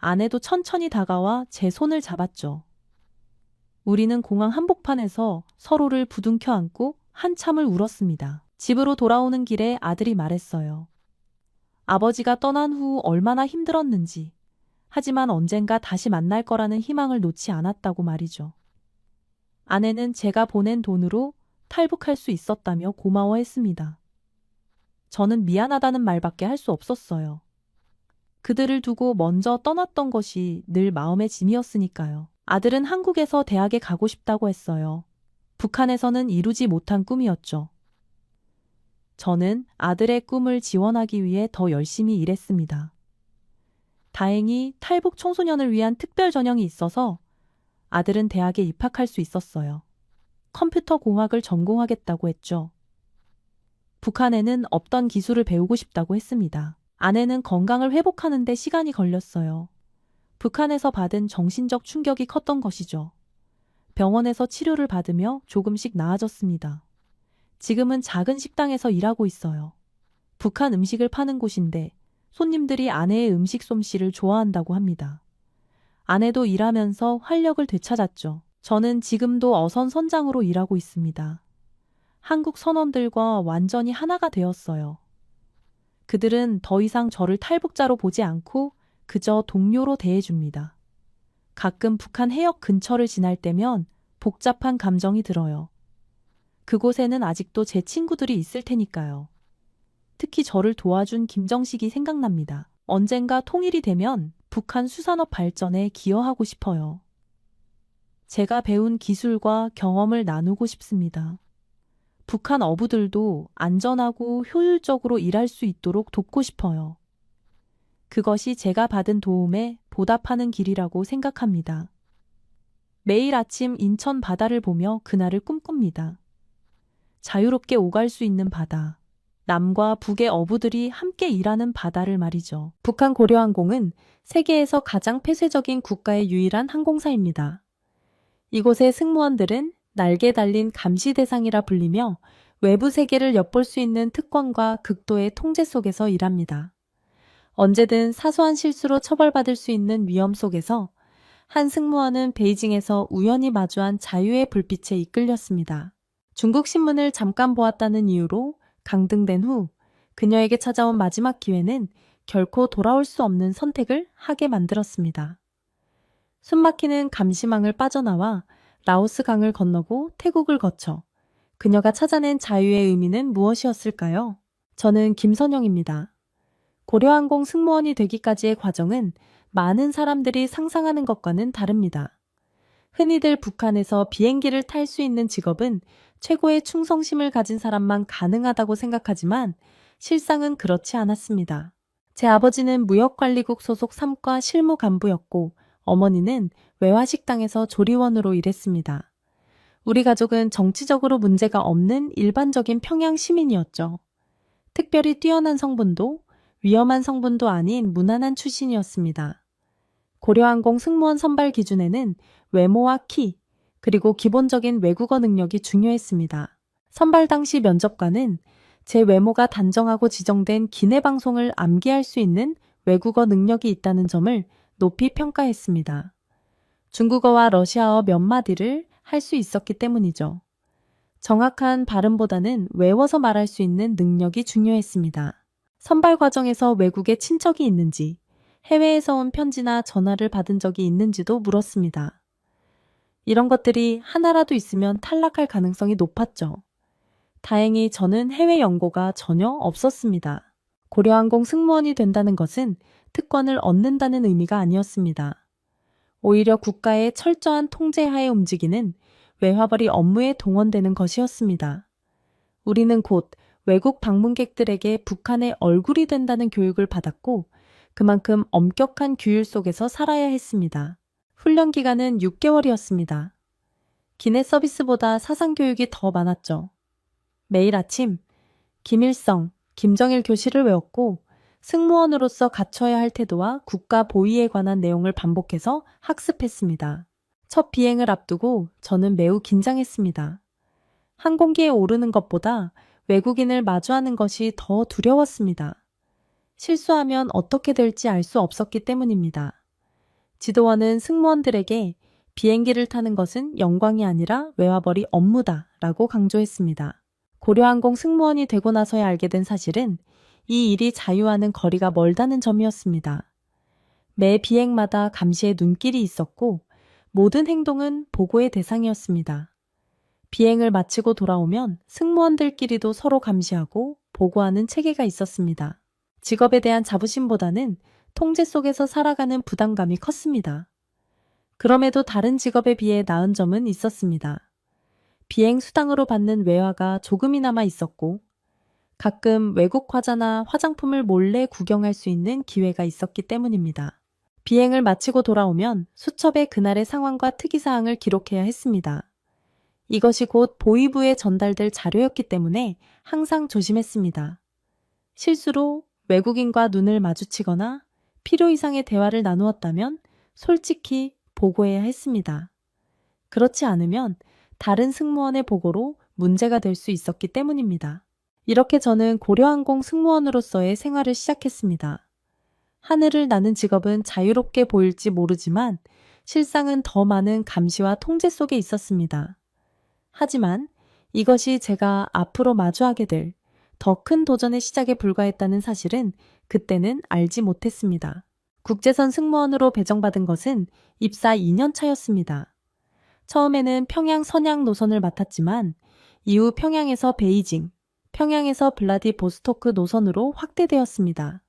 아내도 천천히 다가와 제 손을 잡았죠. 우리는 공항 한복판에서 서로를 부둥켜 안고 한참을 울었습니다. 집으로 돌아오는 길에 아들이 말했어요. 아버지가 떠난 후 얼마나 힘들었는지, 하지만 언젠가 다시 만날 거라는 희망을 놓지 않았다고 말이죠. 아내는 제가 보낸 돈으로 탈북할 수 있었다며 고마워했습니다. 저는 미안하다는 말밖에 할 수 없었어요. 그들을 두고 먼저 떠났던 것이 늘 마음의 짐이었으니까요. 아들은 한국에서 대학에 가고 싶다고 했어요. 북한에서는 이루지 못한 꿈이었죠. 저는 아들의 꿈을 지원하기 위해 더 열심히 일했습니다. 다행히 탈북 청소년을 위한 특별 전형이 있어서 아들은 대학에 입학할 수 있었어요. 컴퓨터 공학을 전공하겠다고 했죠. 북한에는 없던 기술을 배우고 싶다고 했습니다. 아내는 건강을 회복하는 데 시간이 걸렸어요. 북한에서 받은 정신적 충격이 컸던 것이죠. 병원에서 치료를 받으며 조금씩 나아졌습니다. 지금은 작은 식당에서 일하고 있어요. 북한 음식을 파는 곳인데 손님들이 아내의 음식 솜씨를 좋아한다고 합니다. 아내도 일하면서 활력을 되찾았죠. 저는 지금도 어선선장으로 일하고 있습니다. 한국 선원들과 완전히 하나가 되었어요. 그들은 더 이상 저를 탈북자로 보지 않고 그저 동료로 대해줍니다. 가끔 북한 해역 근처를 지날 때면 복잡한 감정이 들어요. 그곳에는 아직도 제 친구들이 있을 테니까요. 특히 저를 도와준 김정식이 생각납니다. 언젠가 통일이 되면 북한 수산업 발전에 기여하고 싶어요. 제가 배운 기술과 경험을 나누고 싶습니다. 북한 어부들도 안전하고 효율적으로 일할 수 있도록 돕고 싶어요. 그것이 제가 받은 도움에 보답하는 길이라고 생각합니다. 매일 아침 인천 바다를 보며 그날을 꿈꿉니다. 자유롭게 오갈 수 있는 바다. 남과 북의 어부들이 함께 일하는 바다를 말이죠. 북한 고려항공은 세계에서 가장 폐쇄적인 국가의 유일한 항공사입니다. 이곳의 승무원들은 날개 달린 감시 대상이라 불리며 외부 세계를 엿볼 수 있는 특권과 극도의 통제 속에서 일합니다. 언제든 사소한 실수로 처벌받을 수 있는 위험 속에서 한 승무원은 베이징에서 우연히 마주한 자유의 불빛에 이끌렸습니다. 중국 신문을 잠깐 보았다는 이유로 강등된 후 그녀에게 찾아온 마지막 기회는 결코 돌아올 수 없는 선택을 하게 만들었습니다. 숨막히는 감시망을 빠져나와 라오스 강을 건너고 태국을 거쳐 그녀가 찾아낸 자유의 의미는 무엇이었을까요? 저는 김선영입니다. 고려항공 승무원이 되기까지의 과정은 많은 사람들이 상상하는 것과는 다릅니다. 흔히들 북한에서 비행기를 탈 수 있는 직업은 최고의 충성심을 가진 사람만 가능하다고 생각하지만 실상은 그렇지 않았습니다. 제 아버지는 무역관리국 소속 3과 실무 간부였고 어머니는 외화식당에서 조리원으로 일했습니다. 우리 가족은 정치적으로 문제가 없는 일반적인 평양 시민이었죠. 특별히 뛰어난 성분도 위험한 성분도 아닌 무난한 출신이었습니다. 고려항공 승무원 선발 기준에는 외모와 키, 그리고 기본적인 외국어 능력이 중요했습니다. 선발 당시 면접관은 제 외모가 단정하고 지정된 기내 방송을 암기할 수 있는 외국어 능력이 있다는 점을 높이 평가했습니다. 중국어와 러시아어 몇 마디를 할 수 있었기 때문이죠. 정확한 발음보다는 외워서 말할 수 있는 능력이 중요했습니다. 선발 과정에서 외국에 친척이 있는지, 해외에서 온 편지나 전화를 받은 적이 있는지도 물었습니다. 이런 것들이 하나라도 있으면 탈락할 가능성이 높았죠. 다행히 저는 해외 연고가 전혀 없었습니다. 고려항공 승무원이 된다는 것은 특권을 얻는다는 의미가 아니었습니다. 오히려 국가의 철저한 통제하에 움직이는 외화벌이 업무에 동원되는 것이었습니다. 우리는 곧 외국 방문객들에게 북한의 얼굴이 된다는 교육을 받았고 그만큼 엄격한 규율 속에서 살아야 했습니다. 훈련 기간은 6개월이었습니다. 기내 서비스보다 사상교육이 더 많았죠. 매일 아침 김일성, 김정일 교실을 외웠고 승무원으로서 갖춰야 할 태도와 국가 보위에 관한 내용을 반복해서 학습했습니다. 첫 비행을 앞두고 저는 매우 긴장했습니다. 항공기에 오르는 것보다 외국인을 마주하는 것이 더 두려웠습니다. 실수하면 어떻게 될지 알 수 없었기 때문입니다. 지도원은 승무원들에게 비행기를 타는 것은 영광이 아니라 외화벌이 업무다라고 강조했습니다. 고려항공 승무원이 되고 나서야 알게 된 사실은 이 일이 자유와는 거리가 멀다는 점이었습니다. 매 비행마다 감시의 눈길이 있었고 모든 행동은 보고의 대상이었습니다. 비행을 마치고 돌아오면 승무원들끼리도 서로 감시하고 보고하는 체계가 있었습니다. 직업에 대한 자부심보다는 통제 속에서 살아가는 부담감이 컸습니다. 그럼에도 다른 직업에 비해 나은 점은 있었습니다. 비행 수당으로 받는 외화가 조금이나마 있었고 가끔 외국 과자나 화장품을 몰래 구경할 수 있는 기회가 있었기 때문입니다. 비행을 마치고 돌아오면 수첩에 그날의 상황과 특이사항을 기록해야 했습니다. 이것이 곧 보위부에 전달될 자료였기 때문에 항상 조심했습니다. 실수로 외국인과 눈을 마주치거나 필요 이상의 대화를 나누었다면 솔직히 보고해야 했습니다. 그렇지 않으면 다른 승무원의 보고로 문제가 될 수 있었기 때문입니다. 이렇게 저는 고려항공 승무원으로서의 생활을 시작했습니다. 하늘을 나는 직업은 자유롭게 보일지 모르지만 실상은 더 많은 감시와 통제 속에 있었습니다. 하지만 이것이 제가 앞으로 마주하게 될 더 큰 도전의 시작에 불과했다는 사실은 그때는 알지 못했습니다. 국제선 승무원으로 배정받은 것은 입사 2년 차였습니다. 처음에는 평양 선양 노선을 맡았지만 이후 평양에서 베이징, 평양에서 블라디보스토크 노선으로 확대되었습니다.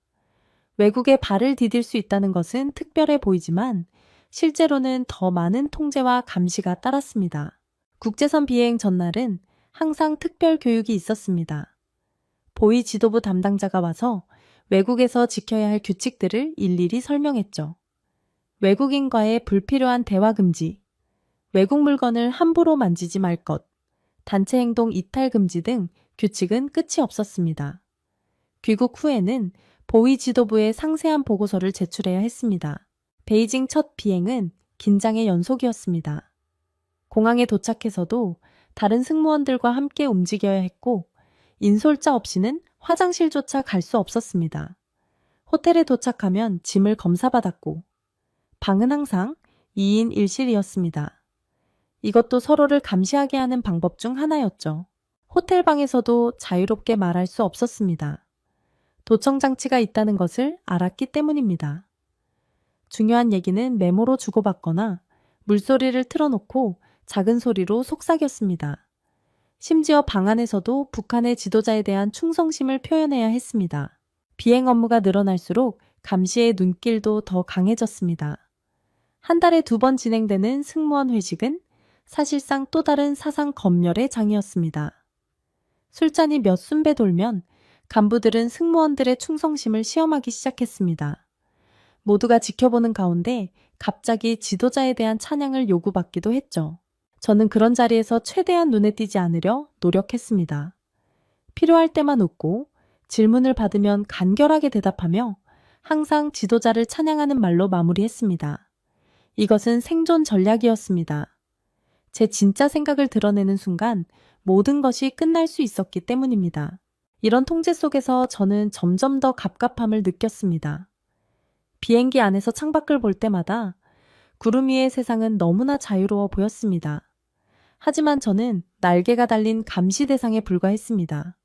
외국에 발을 디딜 수 있다는 것은 특별해 보이지만 실제로는 더 많은 통제와 감시가 따랐습니다. 국제선 비행 전날은 항상 특별 교육이 있었습니다. 보위 지도부 담당자가 와서 외국에서 지켜야 할 규칙들을 일일이 설명했죠. 외국인과의 불필요한 대화 금지, 외국 물건을 함부로 만지지 말 것, 단체 행동 이탈 금지 등 규칙은 끝이 없었습니다. 귀국 후에는 보위 지도부에 상세한 보고서를 제출해야 했습니다. 베이징 첫 비행은 긴장의 연속이었습니다. 공항에 도착해서도 다른 승무원들과 함께 움직여야 했고 인솔자 없이는 화장실조차 갈 수 없었습니다. 호텔에 도착하면 짐을 검사받았고 방은 항상 2인 1실이었습니다. 이것도 서로를 감시하게 하는 방법 중 하나였죠. 호텔 방에서도 자유롭게 말할 수 없었습니다. 도청 장치가 있다는 것을 알았기 때문입니다. 중요한 얘기는 메모로 주고받거나 물소리를 틀어놓고 작은 소리로 속삭였습니다. 심지어 방 안에서도 북한의 지도자에 대한 충성심을 표현해야 했습니다. 비행 업무가 늘어날수록 감시의 눈길도 더 강해졌습니다. 한 달에 2번 진행되는 승무원 회식은 사실상 또 다른 사상 검열의 장이었습니다. 술잔이 몇 순배 돌면 간부들은 승무원들의 충성심을 시험하기 시작했습니다. 모두가 지켜보는 가운데 갑자기 지도자에 대한 찬양을 요구받기도 했죠. 저는 그런 자리에서 최대한 눈에 띄지 않으려 노력했습니다. 필요할 때만 웃고 질문을 받으면 간결하게 대답하며 항상 지도자를 찬양하는 말로 마무리했습니다. 이것은 생존 전략이었습니다. 제 진짜 생각을 드러내는 순간 모든 것이 끝날 수 있었기 때문입니다. 이런 통제 속에서 저는 점점 더 갑갑함을 느꼈습니다. 비행기 안에서 창밖을 볼 때마다 구름 위의 세상은 너무나 자유로워 보였습니다. 하지만 저는 날개가 달린 감시 대상에 불과했습니다.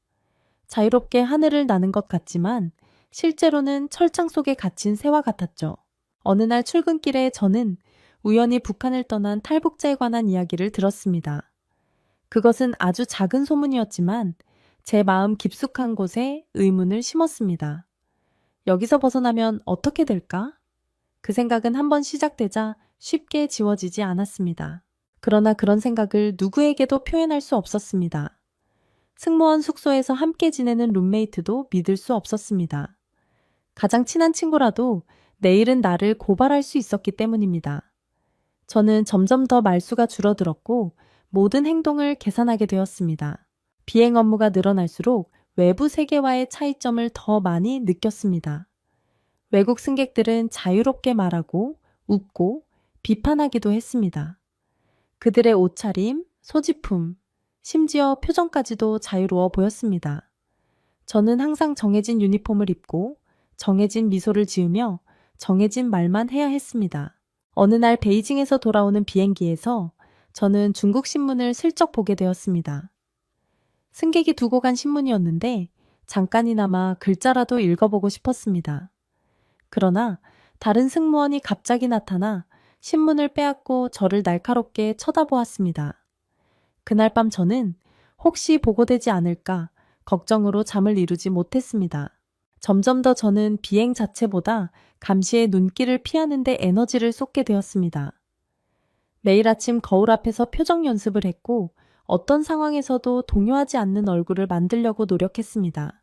자유롭게 하늘을 나는 것 같지만 실제로는 철창 속에 갇힌 새와 같았죠. 어느 날 출근길에 저는 우연히 북한을 떠난 탈북자에 관한 이야기를 들었습니다. 그것은 아주 작은 소문이었지만 제 마음 깊숙한 곳에 의문을 심었습니다. 여기서 벗어나면 어떻게 될까? 그 생각은 한번 시작되자 쉽게 지워지지 않았습니다. 그러나 그런 생각을 누구에게도 표현할 수 없었습니다. 승무원 숙소에서 함께 지내는 룸메이트도 믿을 수 없었습니다. 가장 친한 친구라도 내일은 나를 고발할 수 있었기 때문입니다. 저는 점점 더 말수가 줄어들었고 모든 행동을 계산하게 되었습니다. 비행 업무가 늘어날수록 외부 세계와의 차이점을 더 많이 느꼈습니다. 외국 승객들은 자유롭게 말하고 웃고 비판하기도 했습니다. 그들의 옷차림, 소지품, 심지어 표정까지도 자유로워 보였습니다. 저는 항상 정해진 유니폼을 입고 정해진 미소를 지으며 정해진 말만 해야 했습니다. 어느 날 베이징에서 돌아오는 비행기에서 저는 중국 신문을 슬쩍 보게 되었습니다. 승객이 두고 간 신문이었는데 잠깐이나마 글자라도 읽어보고 싶었습니다. 그러나 다른 승무원이 갑자기 나타나 신문을 빼앗고 저를 날카롭게 쳐다보았습니다. 그날 밤 저는 혹시 보고되지 않을까 걱정으로 잠을 이루지 못했습니다. 점점 더 저는 비행 자체보다 감시의 눈길을 피하는 데 에너지를 쏟게 되었습니다. 매일 아침 거울 앞에서 표정 연습을 했고 어떤 상황에서도 동요하지 않는 얼굴을 만들려고 노력했습니다.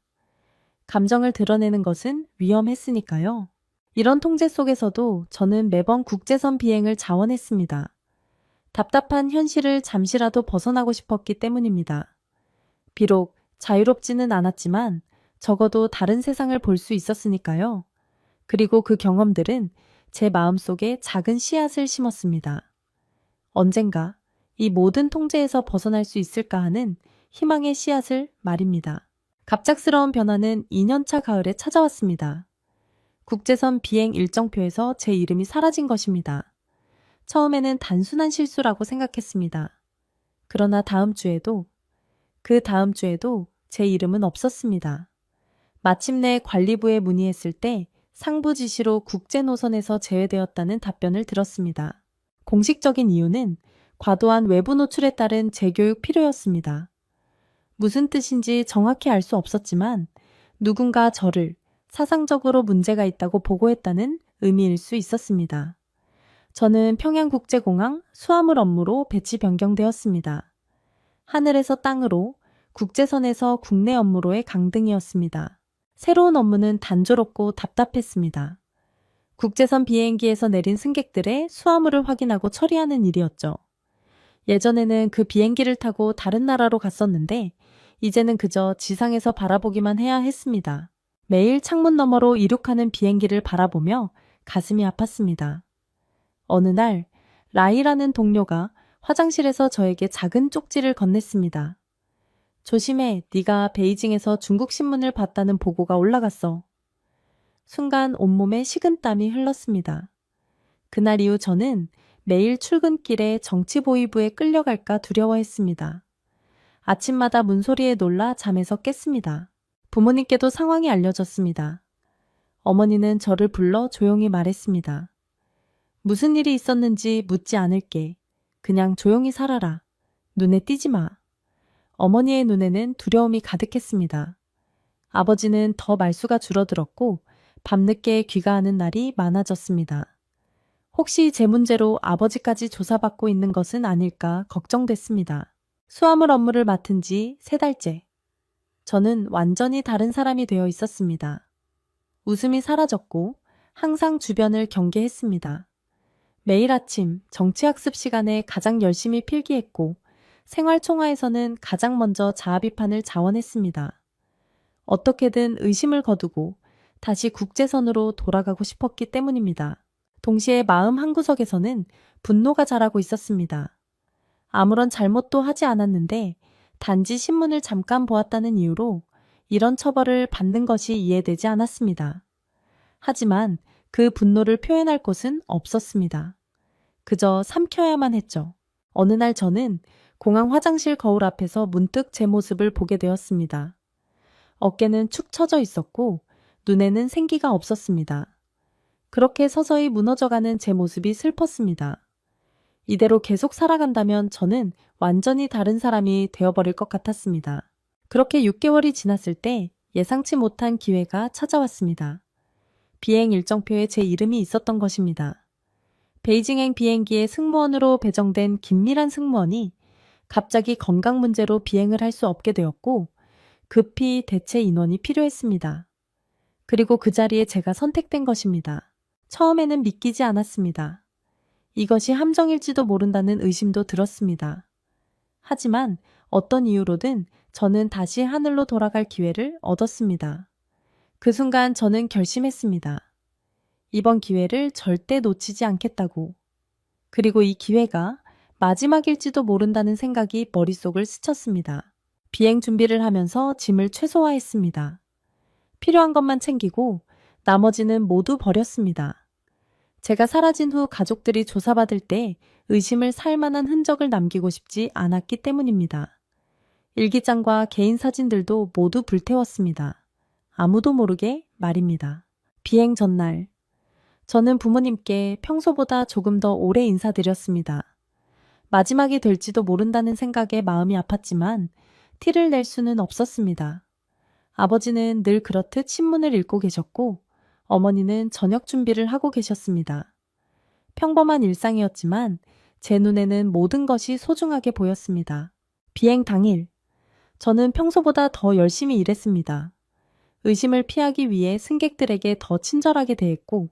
감정을 드러내는 것은 위험했으니까요. 이런 통제 속에서도 저는 매번 국제선 비행을 자원했습니다. 답답한 현실을 잠시라도 벗어나고 싶었기 때문입니다. 비록 자유롭지는 않았지만 적어도 다른 세상을 볼 수 있었으니까요. 그리고 그 경험들은 제 마음속에 작은 씨앗을 심었습니다. 언젠가 이 모든 통제에서 벗어날 수 있을까 하는 희망의 씨앗을 말입니다. 갑작스러운 변화는 2년차 가을에 찾아왔습니다. 국제선 비행 일정표에서 제 이름이 사라진 것입니다. 처음에는 단순한 실수라고 생각했습니다. 그러나 그 다음 주에도 제 이름은 없었습니다. 마침내 관리부에 문의했을 때 상부 지시로 국제 노선에서 제외되었다는 답변을 들었습니다. 공식적인 이유는 과도한 외부 노출에 따른 재교육 필요였습니다. 무슨 뜻인지 정확히 알 수 없었지만 누군가 저를 사상적으로 문제가 있다고 보고했다는 의미일 수 있었습니다. 저는 평양국제공항 수화물 업무로 배치 변경되었습니다. 하늘에서 땅으로, 국제선에서 국내 업무로의 강등이었습니다. 새로운 업무는 단조롭고 답답했습니다. 국제선 비행기에서 내린 승객들의 수화물을 확인하고 처리하는 일이었죠. 예전에는 그 비행기를 타고 다른 나라로 갔었는데 이제는 그저 지상에서 바라보기만 해야 했습니다. 매일 창문 너머로 이륙하는 비행기를 바라보며 가슴이 아팠습니다. 어느 날 라이라는 동료가 화장실에서 저에게 작은 쪽지를 건넸습니다. 조심해, 네가 베이징에서 중국 신문을 봤다는 보고가 올라갔어. 순간 온몸에 식은땀이 흘렀습니다. 그날 이후 저는 매일 출근길에 정치보위부에 끌려갈까 두려워했습니다. 아침마다 문소리에 놀라 잠에서 깼습니다. 부모님께도 상황이 알려졌습니다. 어머니는 저를 불러 조용히 말했습니다. 무슨 일이 있었는지 묻지 않을게. 그냥 조용히 살아라. 눈에 띄지 마. 어머니의 눈에는 두려움이 가득했습니다. 아버지는 더 말수가 줄어들었고 밤늦게 귀가하는 날이 많아졌습니다. 혹시 제 문제로 아버지까지 조사받고 있는 것은 아닐까 걱정됐습니다. 수화물 업무를 맡은 지 3달째. 저는 완전히 다른 사람이 되어 있었습니다. 웃음이 사라졌고 항상 주변을 경계했습니다. 매일 아침 정치학습 시간에 가장 열심히 필기했고 생활총화에서는 가장 먼저 자아 비판을 자원했습니다. 어떻게든 의심을 거두고 다시 국제선으로 돌아가고 싶었기 때문입니다. 동시에 마음 한구석에서는 분노가 자라고 있었습니다. 아무런 잘못도 하지 않았는데 단지 신문을 잠깐 보았다는 이유로 이런 처벌을 받는 것이 이해되지 않았습니다. 하지만 그 분노를 표현할 곳은 없었습니다. 그저 삼켜야만 했죠. 어느 날 저는 공항 화장실 거울 앞에서 문득 제 모습을 보게 되었습니다. 어깨는 축 처져 있었고 눈에는 생기가 없었습니다. 그렇게 서서히 무너져가는 제 모습이 슬펐습니다. 이대로 계속 살아간다면 저는 완전히 다른 사람이 되어버릴 것 같았습니다. 그렇게 6개월이 지났을 때 예상치 못한 기회가 찾아왔습니다. 비행 일정표에 제 이름이 있었던 것입니다. 베이징행 비행기의 승무원으로 배정된 김미란 승무원이 갑자기 건강 문제로 비행을 할 수 없게 되었고 급히 대체 인원이 필요했습니다. 그리고 그 자리에 제가 선택된 것입니다. 처음에는 믿기지 않았습니다. 이것이 함정일지도 모른다는 의심도 들었습니다. 하지만 어떤 이유로든 저는 다시 하늘로 돌아갈 기회를 얻었습니다. 그 순간 저는 결심했습니다. 이번 기회를 절대 놓치지 않겠다고. 그리고 이 기회가 마지막일지도 모른다는 생각이 머릿속을 스쳤습니다. 비행 준비를 하면서 짐을 최소화했습니다. 필요한 것만 챙기고 나머지는 모두 버렸습니다. 제가 사라진 후 가족들이 조사받을 때 의심을 살 만한 흔적을 남기고 싶지 않았기 때문입니다. 일기장과 개인 사진들도 모두 불태웠습니다. 아무도 모르게 말입니다. 비행 전날, 저는 부모님께 평소보다 조금 더 오래 인사드렸습니다. 마지막이 될지도 모른다는 생각에 마음이 아팠지만 티를 낼 수는 없었습니다. 아버지는 늘 그렇듯 신문을 읽고 계셨고 어머니는 저녁 준비를 하고 계셨습니다. 평범한 일상이었지만 제 눈에는 모든 것이 소중하게 보였습니다. 비행 당일, 저는 평소보다 더 열심히 일했습니다. 의심을 피하기 위해 승객들에게 더 친절하게 대했고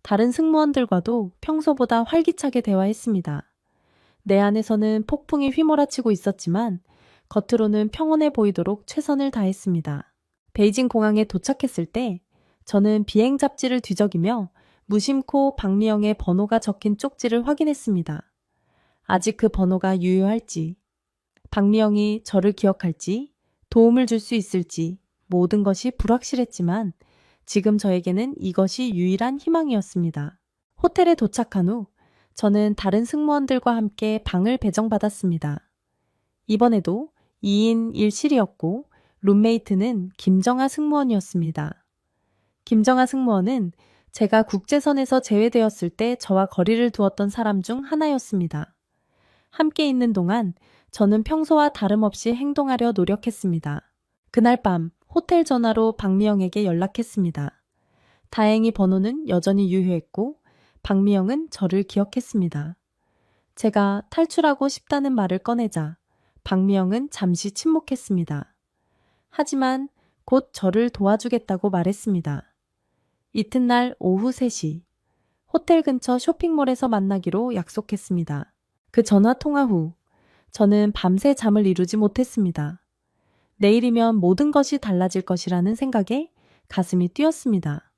다른 승무원들과도 평소보다 활기차게 대화했습니다. 내 안에서는 폭풍이 휘몰아치고 있었지만 겉으로는 평온해 보이도록 최선을 다했습니다. 베이징 공항에 도착했을 때 저는 비행 잡지를 뒤적이며 무심코 박미영의 번호가 적힌 쪽지를 확인했습니다. 아직 그 번호가 유효할지, 박미영이 저를 기억할지, 도움을 줄 수 있을지 모든 것이 불확실했지만 지금 저에게는 이것이 유일한 희망이었습니다. 호텔에 도착한 후 저는 다른 승무원들과 함께 방을 배정받았습니다. 이번에도 2인 1실이었고 룸메이트는 김정아 승무원이었습니다. 김정아 승무원은 제가 국제선에서 제외되었을 때 저와 거리를 두었던 사람 중 하나였습니다. 함께 있는 동안 저는 평소와 다름없이 행동하려 노력했습니다. 그날 밤 호텔 전화로 박미영에게 연락했습니다. 다행히 번호는 여전히 유효했고 박미영은 저를 기억했습니다. 제가 탈출하고 싶다는 말을 꺼내자 박미영은 잠시 침묵했습니다. 하지만 곧 저를 도와주겠다고 말했습니다. 이튿날 오후 3시 호텔 근처 쇼핑몰에서 만나기로 약속했습니다. 그 전화 통화 후 저는 밤새 잠을 이루지 못했습니다. 내일이면 모든 것이 달라질 것이라는 생각에 가슴이 뛰었습니다.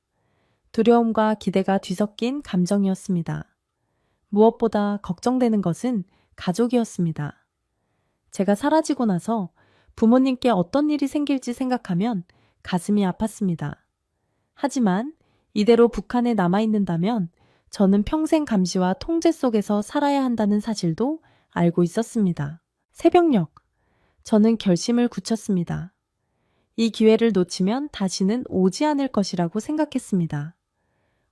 두려움과 기대가 뒤섞인 감정이었습니다. 무엇보다 걱정되는 것은 가족이었습니다. 제가 사라지고 나서 부모님께 어떤 일이 생길지 생각하면 가슴이 아팠습니다. 하지만 이대로 북한에 남아있는다면 저는 평생 감시와 통제 속에서 살아야 한다는 사실도 알고 있었습니다. 새벽녘, 저는 결심을 굳혔습니다. 이 기회를 놓치면 다시는 오지 않을 것이라고 생각했습니다.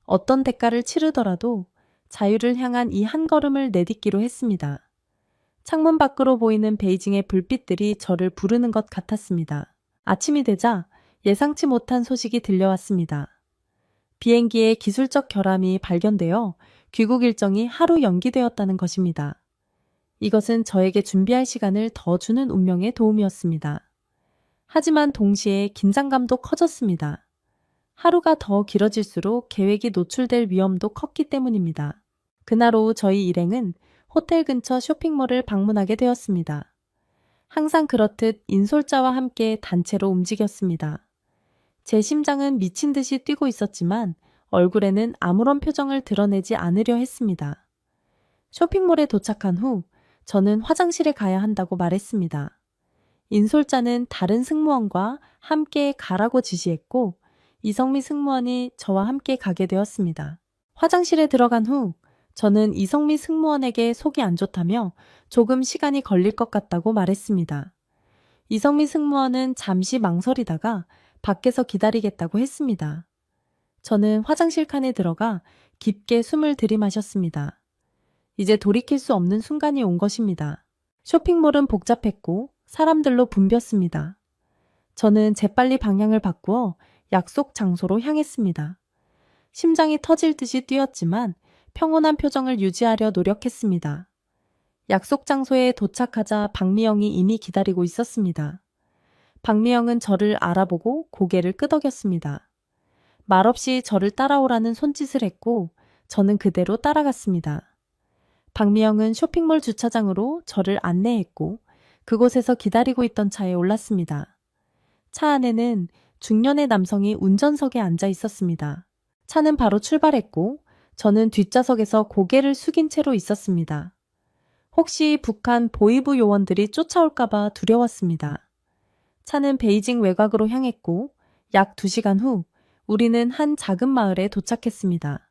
어떤 대가를 치르더라도 자유를 향한 이 한 걸음을 내딛기로 했습니다. 창문 밖으로 보이는 베이징의 불빛들이 저를 부르는 것 같았습니다. 아침이 되자 예상치 못한 소식이 들려왔습니다. 비행기의 기술적 결함이 발견되어 귀국 일정이 하루 연기되었다는 것입니다. 이것은 저에게 준비할 시간을 더 주는 운명의 도움이었습니다. 하지만 동시에 긴장감도 커졌습니다. 하루가 더 길어질수록 계획이 노출될 위험도 컸기 때문입니다. 그날 오후 저희 일행은 호텔 근처 쇼핑몰을 방문하게 되었습니다. 항상 그렇듯 인솔자와 함께 단체로 움직였습니다. 제 심장은 미친 듯이 뛰고 있었지만 얼굴에는 아무런 표정을 드러내지 않으려 했습니다. 쇼핑몰에 도착한 후 저는 화장실에 가야 한다고 말했습니다. 인솔자는 다른 승무원과 함께 가라고 지시했고 이성미 승무원이 저와 함께 가게 되었습니다. 화장실에 들어간 후 저는 이성미 승무원에게 속이 안 좋다며 조금 시간이 걸릴 것 같다고 말했습니다. 이성미 승무원은 잠시 망설이다가 밖에서 기다리겠다고 했습니다. 저는 화장실 칸에 들어가 깊게 숨을 들이마셨습니다. 이제 돌이킬 수 없는 순간이 온 것입니다. 쇼핑몰은 복잡했고 사람들로 붐볐습니다. 저는 재빨리 방향을 바꾸어 약속 장소로 향했습니다. 심장이 터질 듯이 뛰었지만 평온한 표정을 유지하려 노력했습니다. 약속 장소에 도착하자 박미영이 이미 기다리고 있었습니다. 박미영은 저를 알아보고 고개를 끄덕였습니다. 말없이 저를 따라오라는 손짓을 했고 저는 그대로 따라갔습니다. 박미영은 쇼핑몰 주차장으로 저를 안내했고 그곳에서 기다리고 있던 차에 올랐습니다. 차 안에는 중년의 남성이 운전석에 앉아 있었습니다. 차는 바로 출발했고 저는 뒷좌석에서 고개를 숙인 채로 있었습니다. 혹시 북한 보위부 요원들이 쫓아올까봐 두려웠습니다. 차는 베이징 외곽으로 향했고 약 2시간 후 우리는 한 작은 마을에 도착했습니다.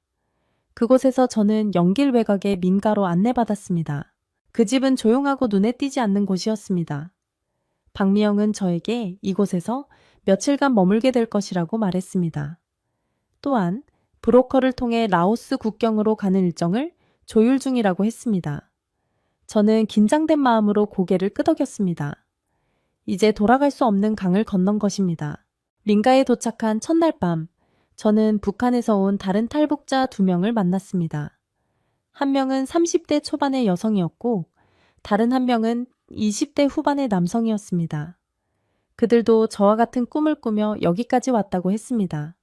그곳에서 저는 영길 외곽의 민가로 안내받았습니다. 그 집은 조용하고 눈에 띄지 않는 곳이었습니다. 박미영은 저에게 이곳에서 며칠간 머물게 될 것이라고 말했습니다. 또한 브로커를 통해 라오스 국경으로 가는 일정을 조율 중이라고 했습니다. 저는 긴장된 마음으로 고개를 끄덕였습니다. 이제 돌아갈 수 없는 강을 건넌 것입니다. 민가에 도착한 첫날 밤, 저는 북한에서 온 다른 탈북자 2명을 만났습니다. 한 명은 30대 초반의 여성이었고 다른 한 명은 20대 후반의 남성이었습니다. 그들도 저와 같은 꿈을 꾸며 여기까지 왔다고 했습니다.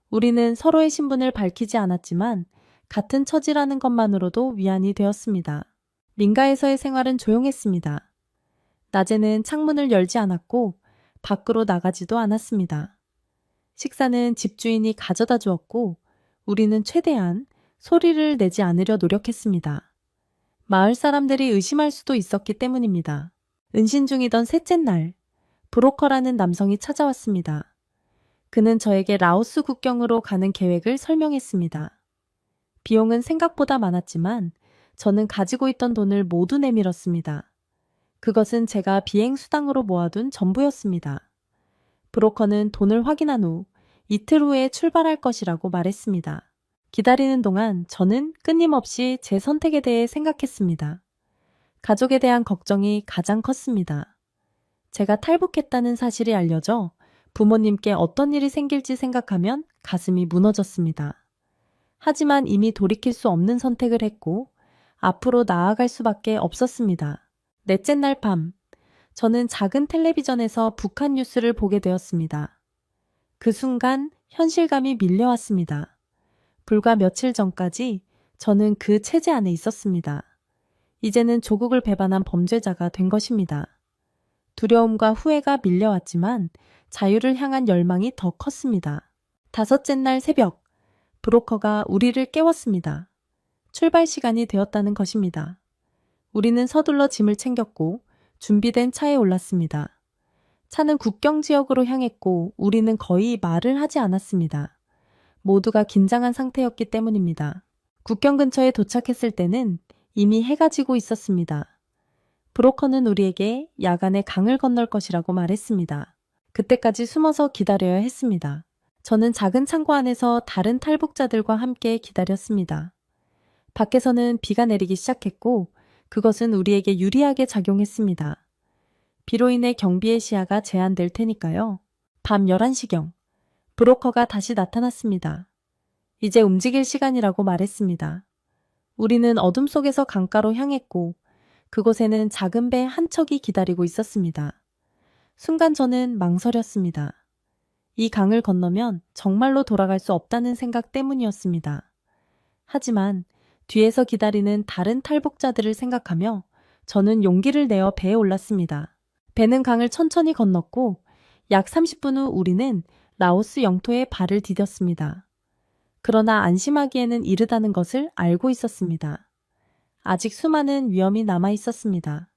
우리는 서로의 신분을 밝히지 않았지만 같은 처지라는 것만으로도 위안이 되었습니다. 민가에서의 생활은 조용했습니다. 낮에는 창문을 열지 않았고 밖으로 나가지도 않았습니다. 식사는 집주인이 가져다 주었고 우리는 최대한 소리를 내지 않으려 노력했습니다. 마을 사람들이 의심할 수도 있었기 때문입니다. 은신 중이던 셋째 날, 브로커라는 남성이 찾아왔습니다. 그는 저에게 라오스 국경으로 가는 계획을 설명했습니다. 비용은 생각보다 많았지만 저는 가지고 있던 돈을 모두 내밀었습니다. 그것은 제가 비행 수당으로 모아둔 전부였습니다. 브로커는 돈을 확인한 후 이틀 후에 출발할 것이라고 말했습니다. 기다리는 동안 저는 끊임없이 제 선택에 대해 생각했습니다. 가족에 대한 걱정이 가장 컸습니다. 제가 탈북했다는 사실이 알려져 부모님께 어떤 일이 생길지 생각하면 가슴이 무너졌습니다. 하지만 이미 돌이킬 수 없는 선택을 했고 앞으로 나아갈 수밖에 없었습니다. 넷째 날 밤, 저는 작은 텔레비전에서 북한 뉴스를 보게 되었습니다. 그 순간 현실감이 밀려왔습니다. 불과 며칠 전까지 저는 그 체제 안에 있었습니다. 이제는 조국을 배반한 범죄자가 된 것입니다. 두려움과 후회가 밀려왔지만 자유를 향한 열망이 더 컸습니다. 다섯째 날 새벽, 브로커가 우리를 깨웠습니다. 출발 시간이 되었다는 것입니다. 우리는 서둘러 짐을 챙겼고 준비된 차에 올랐습니다. 차는 국경 지역으로 향했고 우리는 거의 말을 하지 않았습니다. 모두가 긴장한 상태였기 때문입니다. 국경 근처에 도착했을 때는 이미 해가 지고 있었습니다. 브로커는 우리에게 야간에 강을 건널 것이라고 말했습니다. 그때까지 숨어서 기다려야 했습니다. 저는 작은 창고 안에서 다른 탈북자들과 함께 기다렸습니다. 밖에서는 비가 내리기 시작했고 그것은 우리에게 유리하게 작용했습니다. 비로 인해 경비의 시야가 제한될 테니까요. 밤 11시경, 브로커가 다시 나타났습니다. 이제 움직일 시간이라고 말했습니다. 우리는 어둠 속에서 강가로 향했고 그곳에는 작은 배 한 척이 기다리고 있었습니다. 순간 저는 망설였습니다. 이 강을 건너면 정말로 돌아갈 수 없다는 생각 때문이었습니다. 하지만 뒤에서 기다리는 다른 탈북자들을 생각하며 저는 용기를 내어 배에 올랐습니다. 배는 강을 천천히 건넜고 약 30분 후 우리는 라오스 영토에 발을 디뎠습니다. 그러나 안심하기에는 이르다는 것을 알고 있었습니다. 아직 수많은 위험이 남아 있었습니다.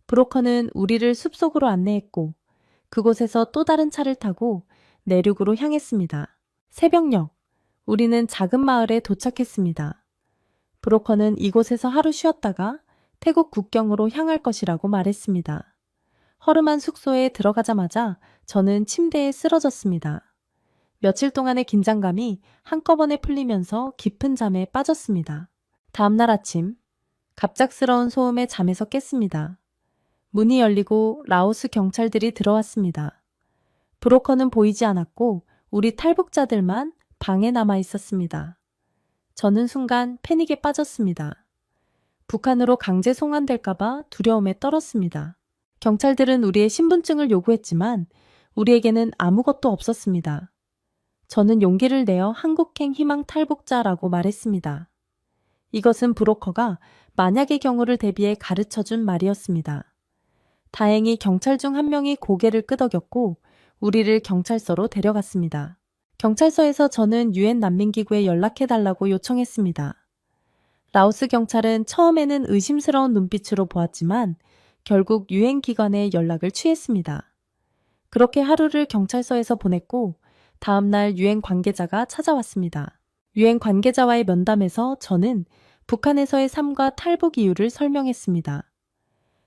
브로커는 우리를 숲속으로 안내했고 그곳에서 또 다른 차를 타고 내륙으로 향했습니다. 새벽녘, 우리는 작은 마을에 도착했습니다. 브로커는 이곳에서 하루 쉬었다가 태국 국경으로 향할 것이라고 말했습니다. 허름한 숙소에 들어가자마자 저는 침대에 쓰러졌습니다. 며칠 동안의 긴장감이 한꺼번에 풀리면서 깊은 잠에 빠졌습니다. 다음날 아침, 갑작스러운 소음에 잠에서 깼습니다. 문이 열리고 라오스 경찰들이 들어왔습니다. 브로커는 보이지 않았고 우리 탈북자들만 방에 남아 있었습니다. 저는 순간 패닉에 빠졌습니다. 북한으로 강제 송환될까봐 두려움에 떨었습니다. 경찰들은 우리의 신분증을 요구했지만 우리에게는 아무것도 없었습니다. 저는 용기를 내어 한국행 희망 탈북자라고 말했습니다. 이것은 브로커가 만약의 경우를 대비해 가르쳐준 말이었습니다. 다행히 경찰 중 한 명이 고개를 끄덕였고 우리를 경찰서로 데려갔습니다. 경찰서에서 저는 유엔 난민기구에 연락해달라고 요청했습니다. 라오스 경찰은 처음에는 의심스러운 눈빛으로 보았지만 결국 유엔 기관에 연락을 취했습니다. 그렇게 하루를 경찰서에서 보냈고 다음 날 유엔 관계자가 찾아왔습니다. 유엔 관계자와의 면담에서 저는 북한에서의 삶과 탈북 이유를 설명했습니다.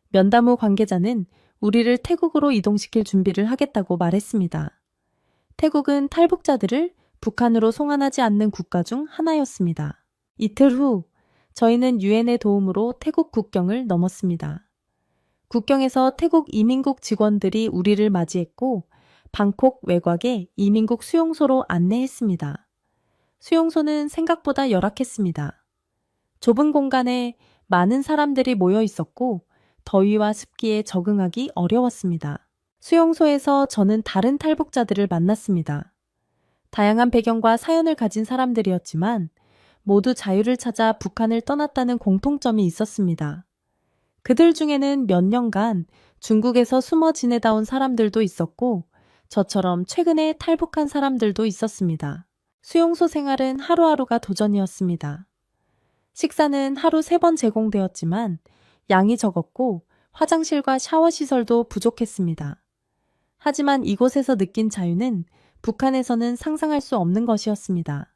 면담 후 관계자는 우리를 태국으로 이동시킬 준비를 하겠다고 말했습니다. 태국은 탈북자들을 북한으로 송환하지 않는 국가 중 하나였습니다. 이틀 후 저희는 유엔의 도움으로 태국 국경을 넘었습니다. 국경에서 태국 이민국 직원들이 우리를 맞이했고 방콕 외곽의 이민국 수용소로 안내했습니다. 수용소는 생각보다 열악했습니다. 좁은 공간에 많은 사람들이 모여 있었고 더위와 습기에 적응하기 어려웠습니다. 수용소에서 저는 다른 탈북자들을 만났습니다. 다양한 배경과 사연을 가진 사람들이었지만 모두 자유를 찾아 북한을 떠났다는 공통점이 있었습니다. 그들 중에는 몇 년간 중국에서 숨어 지내다 온 사람들도 있었고 저처럼 최근에 탈북한 사람들도 있었습니다. 수용소 생활은 하루하루가 도전이었습니다. 식사는 하루 3번 제공되었지만 양이 적었고 화장실과 샤워 시설도 부족했습니다. 하지만 이곳에서 느낀 자유는 북한에서는 상상할 수 없는 것이었습니다.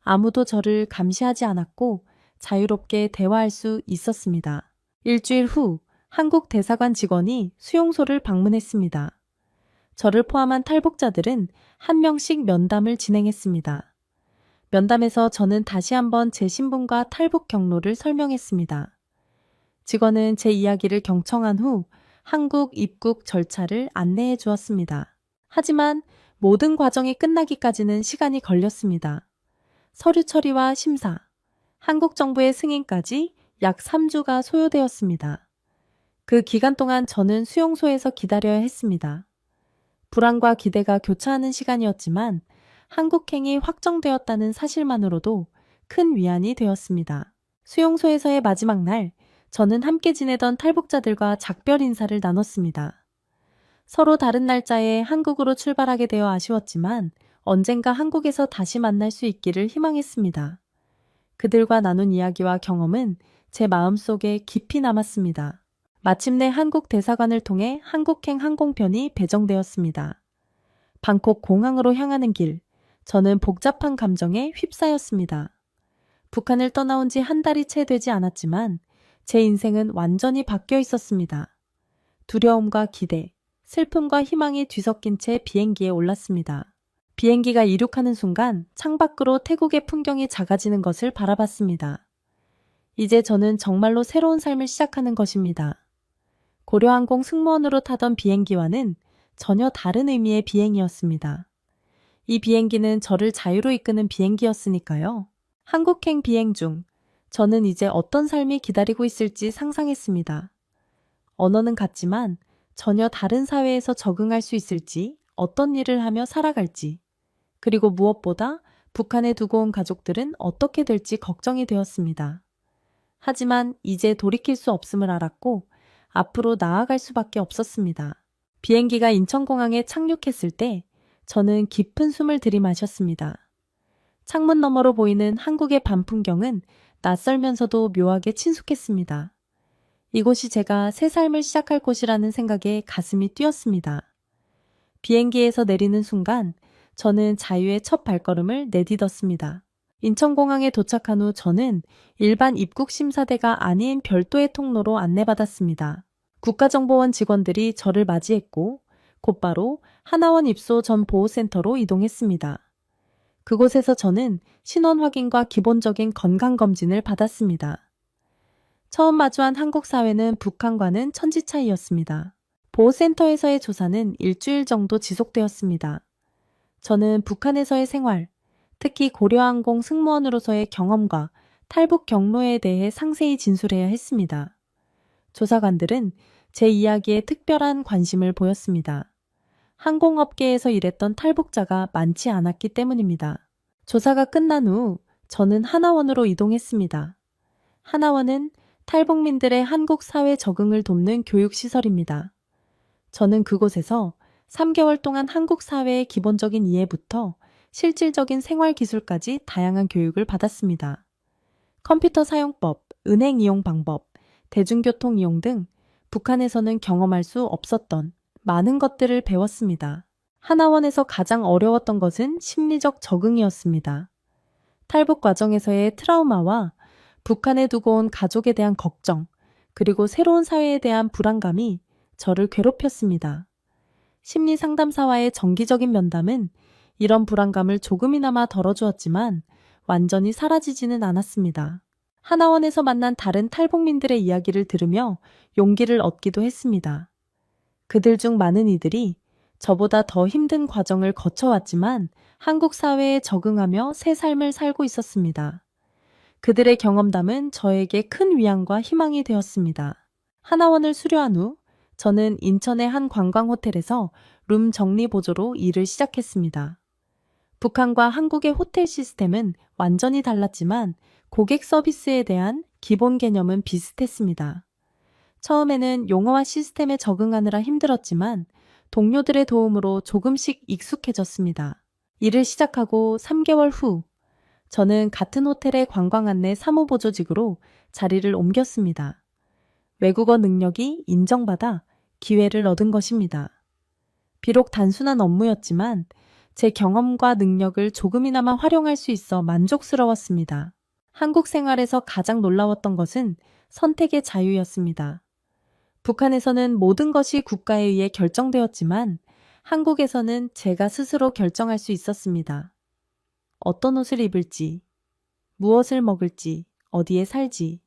아무도 저를 감시하지 않았고 자유롭게 대화할 수 있었습니다. 일주일 후 한국 대사관 직원이 수용소를 방문했습니다. 저를 포함한 탈북자들은 한 명씩 면담을 진행했습니다. 면담에서 저는 다시 한번 제 신분과 탈북 경로를 설명했습니다. 직원은 제 이야기를 경청한 후 한국 입국 절차를 안내해 주었습니다. 하지만 모든 과정이 끝나기까지는 시간이 걸렸습니다. 서류 처리와 심사, 한국 정부의 승인까지 약 3주가 소요되었습니다. 그 기간 동안 저는 수용소에서 기다려야 했습니다. 불안과 기대가 교차하는 시간이었지만 한국행이 확정되었다는 사실만으로도 큰 위안이 되었습니다. 수용소에서의 마지막 날, 저는 함께 지내던 탈북자들과 작별 인사를 나눴습니다. 서로 다른 날짜에 한국으로 출발하게 되어 아쉬웠지만 언젠가 한국에서 다시 만날 수 있기를 희망했습니다. 그들과 나눈 이야기와 경험은 제 마음속에 깊이 남았습니다. 마침내 한국 대사관을 통해 한국행 항공편이 배정되었습니다. 방콕 공항으로 향하는 길, 저는 복잡한 감정에 휩싸였습니다. 북한을 떠나온 지 한 달이 채 되지 않았지만 제 인생은 완전히 바뀌어 있었습니다. 두려움과 기대, 슬픔과 희망이 뒤섞인 채 비행기에 올랐습니다. 비행기가 이륙하는 순간 창밖으로 태국의 풍경이 작아지는 것을 바라봤습니다. 이제 저는 정말로 새로운 삶을 시작하는 것입니다. 고려항공 승무원으로 타던 비행기와는 전혀 다른 의미의 비행이었습니다. 이 비행기는 저를 자유로 이끄는 비행기였으니까요. 한국행 비행 중 저는 이제 어떤 삶이 기다리고 있을지 상상했습니다. 언어는 같지만 전혀 다른 사회에서 적응할 수 있을지, 어떤 일을 하며 살아갈지, 그리고 무엇보다 북한에 두고 온 가족들은 어떻게 될지 걱정이 되었습니다. 하지만 이제 돌이킬 수 없음을 알았고 앞으로 나아갈 수밖에 없었습니다. 비행기가 인천공항에 착륙했을 때 저는 깊은 숨을 들이마셨습니다. 창문 너머로 보이는 한국의 밤 풍경은 낯설면서도 묘하게 친숙했습니다. 이곳이 제가 새 삶을 시작할 곳이라는 생각에 가슴이 뛰었습니다. 비행기에서 내리는 순간 저는 자유의 첫 발걸음을 내딛었습니다. 인천공항에 도착한 후 저는 일반 입국심사대가 아닌 별도의 통로로 안내받았습니다. 국가정보원 직원들이 저를 맞이했고 곧바로 하나원 입소 전 보호센터로 이동했습니다. 그곳에서 저는 신원 확인과 기본적인 건강검진을 받았습니다. 처음 마주한 한국 사회는 북한과는 천지 차이였습니다. 보호센터에서의 조사는 일주일 정도 지속되었습니다. 저는 북한에서의 생활, 특히 고려항공 승무원으로서의 경험과 탈북 경로에 대해 상세히 진술해야 했습니다. 조사관들은 제 이야기에 특별한 관심을 보였습니다. 항공업계에서 일했던 탈북자가 많지 않았기 때문입니다. 조사가 끝난 후 저는 하나원으로 이동했습니다. 하나원은 탈북민들의 한국 사회 적응을 돕는 교육시설입니다. 저는 그곳에서 3개월 동안 한국 사회의 기본적인 이해부터 실질적인 생활 기술까지 다양한 교육을 받았습니다. 컴퓨터 사용법, 은행 이용 방법, 대중교통 이용 등 북한에서는 경험할 수 없었던 많은 것들을 배웠습니다. 하나원에서 가장 어려웠던 것은 심리적 적응이었습니다. 탈북 과정에서의 트라우마와 북한에 두고 온 가족에 대한 걱정, 그리고 새로운 사회에 대한 불안감이 저를 괴롭혔습니다. 심리상담사와의 정기적인 면담은 이런 불안감을 조금이나마 덜어주었지만 완전히 사라지지는 않았습니다. 하나원에서 만난 다른 탈북민들의 이야기를 들으며 용기를 얻기도 했습니다. 그들 중 많은 이들이 저보다 더 힘든 과정을 거쳐왔지만 한국 사회에 적응하며 새 삶을 살고 있었습니다. 그들의 경험담은 저에게 큰 위안과 희망이 되었습니다. 하나원을 수료한 후 저는 인천의 한 관광호텔에서 룸 정리 보조로 일을 시작했습니다. 북한과 한국의 호텔 시스템은 완전히 달랐지만 고객 서비스에 대한 기본 개념은 비슷했습니다. 처음에는 용어와 시스템에 적응하느라 힘들었지만 동료들의 도움으로 조금씩 익숙해졌습니다. 일을 시작하고 3개월 후 저는 같은 호텔의 관광 안내 사무보조직으로 자리를 옮겼습니다. 외국어 능력이 인정받아 기회를 얻은 것입니다. 비록 단순한 업무였지만 제 경험과 능력을 조금이나마 활용할 수 있어 만족스러웠습니다. 한국 생활에서 가장 놀라웠던 것은 선택의 자유였습니다. 북한에서는 모든 것이 국가에 의해 결정되었지만 한국에서는 제가 스스로 결정할 수 있었습니다. 어떤 옷을 입을지, 무엇을 먹을지, 어디에 살지,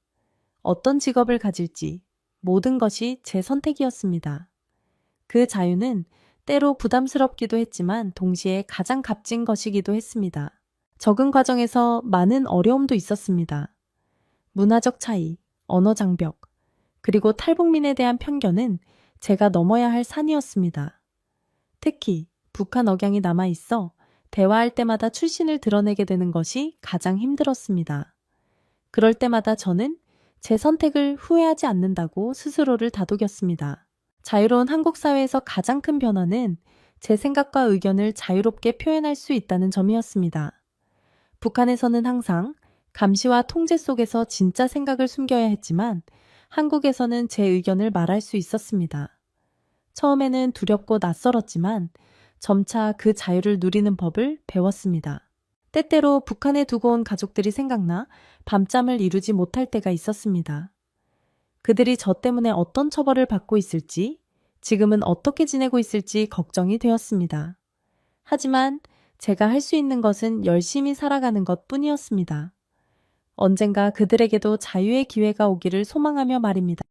어떤 직업을 가질지 모든 것이 제 선택이었습니다. 그 자유는 때로 부담스럽기도 했지만 동시에 가장 값진 것이기도 했습니다. 적응 과정에서 많은 어려움도 있었습니다. 문화적 차이, 언어 장벽, 그리고 탈북민에 대한 편견은 제가 넘어야 할 산이었습니다. 특히 북한 억양이 남아있어 대화할 때마다 출신을 드러내게 되는 것이 가장 힘들었습니다. 그럴 때마다 저는 제 선택을 후회하지 않는다고 스스로를 다독였습니다. 자유로운 한국 사회에서 가장 큰 변화는 제 생각과 의견을 자유롭게 표현할 수 있다는 점이었습니다. 북한에서는 항상 감시와 통제 속에서 진짜 생각을 숨겨야 했지만 한국에서는 제 의견을 말할 수 있었습니다. 처음에는 두렵고 낯설었지만 점차 그 자유를 누리는 법을 배웠습니다. 때때로 북한에 두고 온 가족들이 생각나 밤잠을 이루지 못할 때가 있었습니다. 그들이 저 때문에 어떤 처벌을 받고 있을지, 지금은 어떻게 지내고 있을지 걱정이 되었습니다. 하지만 제가 할 수 있는 것은 열심히 살아가는 것 뿐이었습니다. 언젠가 그들에게도 자유의 기회가 오기를 소망하며 말입니다.